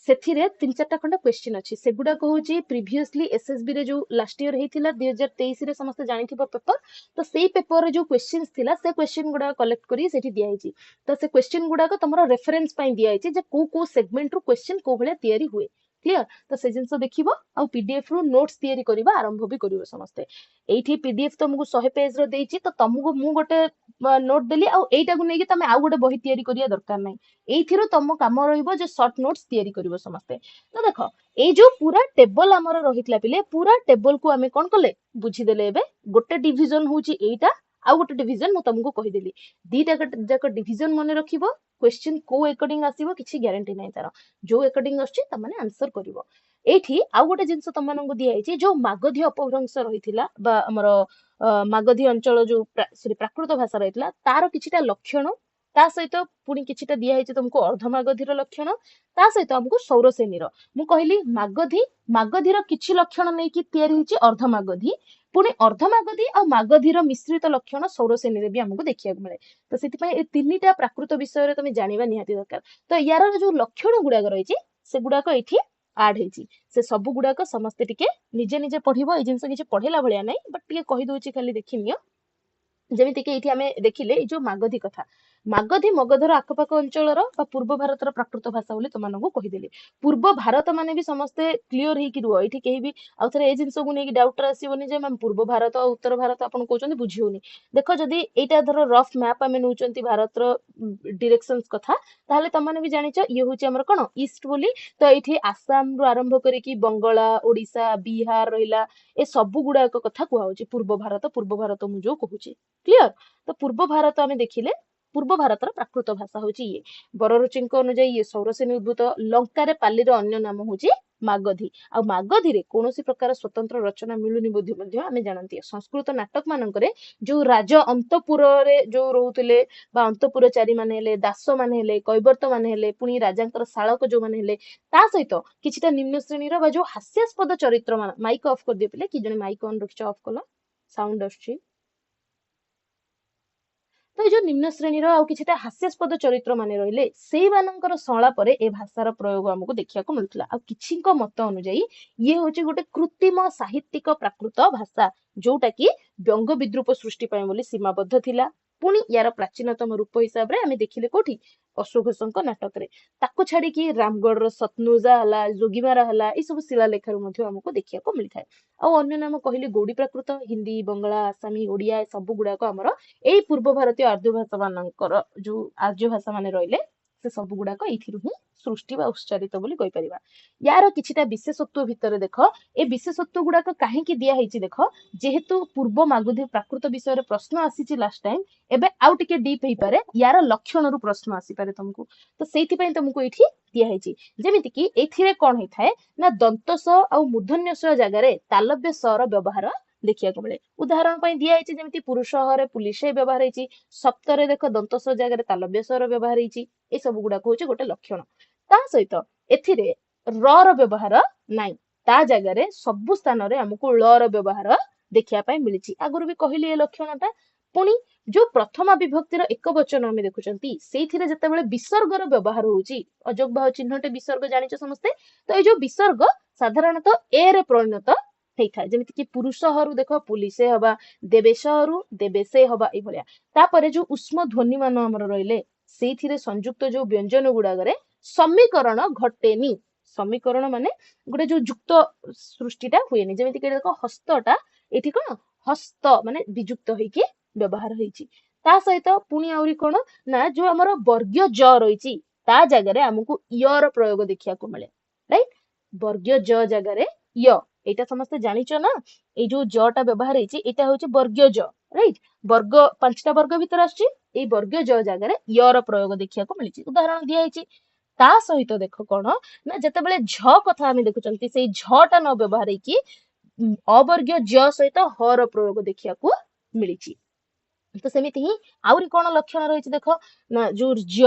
सेथिरे 3-4टा खंड क्वेश्चन अछि सेगुडा को होची प्रीवियसली एसएसबी रे जो लास्ट ईयर हेतिला 2023 रे समस्त जानिथिबो पेपर तो सेई पेपर रे जो क्वेश्चंस थिला से क्वेश्चन गुडा कलेक्ट करी सेठी दिया हिची तो से क्वेश्चन गुडा को तमरो रेफरेंस पई दिया हिची जे को सेगमेंट रो क्वेश्चन को भले तयारी हुए क्लियर तो से जिंस देखिबो आ पीडीएफ रो नोट्स तयारी करबा आरंभ भी करिवो समस्ते एठी पीडीएफ तुमको 100 पेज रो देइची तो तुमको मु गोटे नोट देली आ एटा को नेकी तमे आ गोटे बही तयारी करिया दरकार नै एथिरो तम काम रहिबो जे शॉर्ट नोट्स तयारी करिवो समस्ते तो देखो ए जो पूरा टेबल हमर रहितला पिले पूरा टेबल को आमे कोन कले बुझी देले एबे गोटे डिवीजन होची एटा आ गोटे डिवीजन मु तुमको कहि देली दीटा जाक डिवीजन मने रखिबो क्वेश्चन को अकॉर्डिंग आसीबो किछि ग्यारंटी नै तार जो अकॉर्डिंग आछी त माने आंसर करिवो एठी आ गोटे जिंस तमनको दिया हिची जो मागधी अपभ्रंश रहितला बा हमर मागधी अंचल जो सॉरी प्राकृत भाषा रहितला तार किछिटा लक्षण ता सहित पुणी किछिटा दिया हिची तुमको अर्धमागधीर लक्षण ता सहित हमको सौरसेनीर मु कहली मागधीर किछि लक्षण नै कि तयारी हिची अर्धमागधी पुणी अर्धमागधी आ मागधीर मिश्रित लक्षण सौरसेनी भी हमको देखिया मिले तो सेति ए तीनटा प्राकृत विषय रे तमे जानिबा निहाती दरकार तो यार जो लक्षण गुडाक रहिची से गुडाक एठी आड हेची से सब गुडाक समस्ते टिके निजे निजे पढिबो ए जिंस किछि पढेला भलिया नै बट टिके कहि दोची खाली देखिनियो जेमिति कि एठी आमे देखिले ए जो मागधी कथा मागधी मगधर आखपाख अंचल पूर्व भारतर प्राकृत भाषा बोली तुमको कहीदेली पूर्व भारत माने भी समस्ते क्लीयर होगी रुह ये कहीं भी आउ थे ये जिनस को लेकिन डाउट आसोनी जे मैम पूर्व भारत और उत्तर भारत आप कहते बुझी होनी देख जदि यहाँ धर रफ मैप आम नौ भारत डिरेक्शंस कथा ताहले तमने भी जानिच ये हूँ आमर कौन ईस्ट बोली तो ये आसाम रु आरंभ करी बंगला ओडिशा बिहार रहा ए सब गुड़ाक कथा कहूँ पूर्व भारत मुझे कहूँ क्लियर तो पूर्व भारत आम देखिले पूर्व भारतर प्राकृत भाषा होची ये बररुचि अनुଯାयी ये सौरसेनी उद्भूत लंकार पालीर अन्य नाम होची मागधी आ मागधी रे कोनोसी प्रकार स्वतंत्र रचना मिलुनी बोधी मध्ये आमे जानंती संस्कृत नाटक मानकरे जो राज अंतपुर रे जो रहउतले बा अंतपुरचारी माने हेले दास माने हेले कैवर्त माने हेले पुनी राजांकर शालक जो माने हेले ता सहित किछिटा निम्न श्रेणीर बा जो हास्यास्पद चरित्र मान माइक ऑफ कर दियो पिले कि जने माइक ऑन रखिछ ऑफ कलो साउंड आछी तो जो निम्न श्रेणीर आउ किछिटा हास्यास्पद चरित्र माने रहिले सेई मानकर संला परे ए भाषार प्रयोग हमको देखिया को मिलुतला आ किछिको मत अनुଯାयी ये होची गोटे कृत्रिम साहित्यिक प्राकृत भाषा जोटा कि व्यंग विद्रूप सृष्टि पय बोली सीमाबद्ध थिला पुणी यार प्राचीनतम रूप हिसाब रे आमे देखिले कोठी अशोक घोषଙ୍କ नाटक रे ताको छाडी कि रामगढ़ र सतनुजा हला जोगीमारा हला ए सब शिलालेख रे मध्ये हमको देखिया को मिलथाय आ अन्य नाम कहले गौड़ी प्राकृत हिंदी बंगला आसामी ओडिया सब गुडा को हमर एई पूर्व भारतीय आर्य भाषा मानकर जो आर्य भाषा माने रहिले से सब गुड़ाक एथिरु ही सृष्टि बा उच्चारित बोली कहि परिबा। यार किछिटा विशेषत्व भितर देख ए विशेषत्व गुड़ाक काहेकि दिया हेछि देख जेहेतु पूर्व मागधी प्राकृत विषय प्रश्न आसीछि लास्ट टाइम एबे आउ टिके डीप हेई पारे यार लक्षण रु प्रश्न आसी पारे तुमको तो सेति पई तुमको एठी दिया हेछि जेमिति कि एथिरे कोन हेइ थाए ना दंत स आ मूर्धन्य स जगह रे तालव्य स र व्यवहार देखिया को मिले उदाहरण पई दिया हेछि जेमिति पुरुष हरे पुलिस व्यवहार हेछि सप्तरे देख दंत स जगह रे तालव्य स र व्यवहार हेछि ए सब गुडा होछि गोटे लक्षण ता सहित एथिरे र र व्यवहार नाही ता जगह रे सब स्थान रे हमकु ल र व्यवहार देखिया पई मिलिछि आगुरु भी कहिली ए लक्षणटा पुणी जो प्रथमा विभक्तिर एक वचन आम देखुंती से जिते विसर्गर व्यवहार होउची अजोग भाव चिन्हटे विसर्ग जानिଛ समस्ते तो ये जो विसर्ग साधारणतः ए रे परिणत होता है जमीती कि पुरुष हरू देख पुलिसे हवा देवेश हरू देवेशे हवा ये तापर जो उष्म ध्वनि मान आमर रहिले से संयुक्त जो व्यंजन गुड़ाक समीकरण घटेनी समीकरण माने गोटे जो युक्त सृष्टिटा हुएनी जमीती कि देख हस्तटा एठी कोन हस्त माने वियुक्त होइके व्यवहार होइची ता सहित पुणी आउरी कोन ना जो हमर वर्गीय ज रहिची ता जगह रे हमकु य र प्रयोग देखिया को मिले राइट वर्गीय ज जगह रे य एटा समस्त जानिचो ना ए जो ज टा व्यवहार होइची एटा होची वर्गीय ज राइट वर्ग पांचटा वर्ग भीतर आछि ए वर्गीय ज जगह रे य र प्रयोग देखिया को मिलिची उदाहरण दिया हेची ता सहित देख कोन ना जते बेले झ कथा हम देखुचंती सेई झ टा न व्यवहार की अवर्गीय ज सहित ह र प्रयोग देखिया को मिलिची तो सेमिति ही आउरी कोन लक्षण रहिछि देख ना जो ज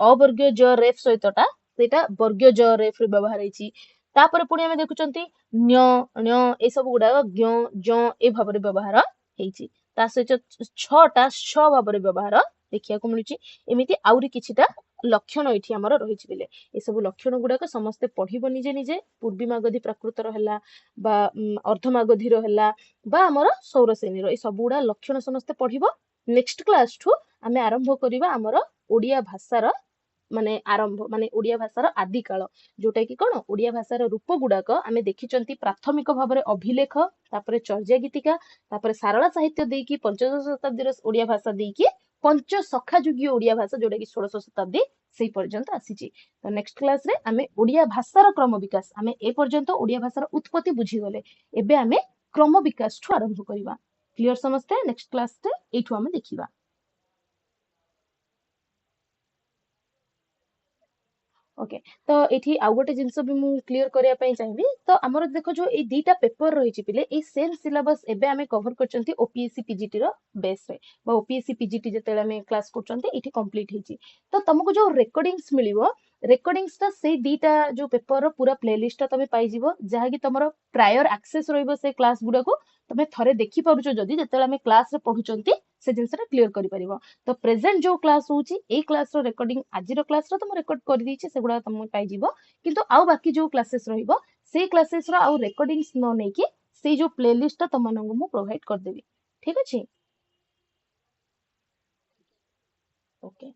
अवर्गीय ज रेफ सहितटा सेटा वर्गीय ज रेफ रे व्यवहार हेछि तापर पुणी हम देखुचंती न्य ण्य ए सब गुडा ज्ञ ज ए भाव रे व्यवहार हेछि ता सहित छटा छ भाव रे व्यवहार देखिया को मिलुछि एमिति आउरी किछिटा लक्षण एठी हमर रहिछि बेले ए सब लक्षण गुडाक समस्त पढिबो निजे निजे पूर्वी मागधी प्राकृतर हला बा अर्धमागधी हला बा हमर सौरसेनी ए सब गुडा लक्षण समस्त पढिबो नेक्स्ट क्लास ठू आमे आरंभ करिबा हमर ओडिया भाषार माने आरंभ माने ओडिया भाषार आदि काल जोटा कि कोन ओडिया भाषार रूप गुडाक आमे देखिचंती प्राथमिक भाव रे अभिलेख तापरे चर्या गीतिका तापरे सारला साहित्य देकी पंचदश शताब्दी रे ओडिया भाषा देकी पंच सखा युगीय ओडिया भाषा जोटा कि 16 शताब्दी से पर्यंत आसीची तो नेक्स्ट क्लास रे आमे ओडिया भाषार क्रम विकास आमे ए पर्यंत ओडिया भाषार उत्पत्ति बुझी गले एबे आमे क्रम विकास ठू आरंभ करिबा क्लियर समस्ते नेक्स्ट क्लास रे एठू आमे देखिबा ओके तो एठी आउ गोटे जिंस भी मु क्लियर करिया पई चाहिबी तो हमर देखो जो ए दीटा पेपर रहिछि पिले ए सेम सिलेबस एबे आमे कवर करचंती ओपीएससी पीजीटी रो बेस रे बा ओपीएससी पीजीटी जेतेले आमे क्लास करचंती एठी कंप्लीट हिची तो तुमको जो रेकॉर्डिंग्स मिलिवो रेकॉर्डिंग्स ता से दीटा जो पेपर रो पूरा प्लेलिस्ट तमे पाई जिवो जहा कि तमरो प्रायर एक्सेस रहइबो से क्लास गुडा को तमे थरे देखि पारुचो जदी जेतेले आमे क्लास रे पढुचंती से जिंसटा क्लियर करि परिबो तो प्रेजेंट जो क्लास होची ए क्लास रो रेकॉर्डिंग आज रो क्लास रो तुम रेकॉर्ड कर दीची सेगुडा तुम पाई जिवो किंतु आउ बाकी जो क्लासेस रहिबो से क्लासेस रो आउ रेकॉर्डिंग्स न नै कि से जो प्लेलिस्ट तुम मानंगु मु प्रोवाइड कर देबी ठीक अछि ओके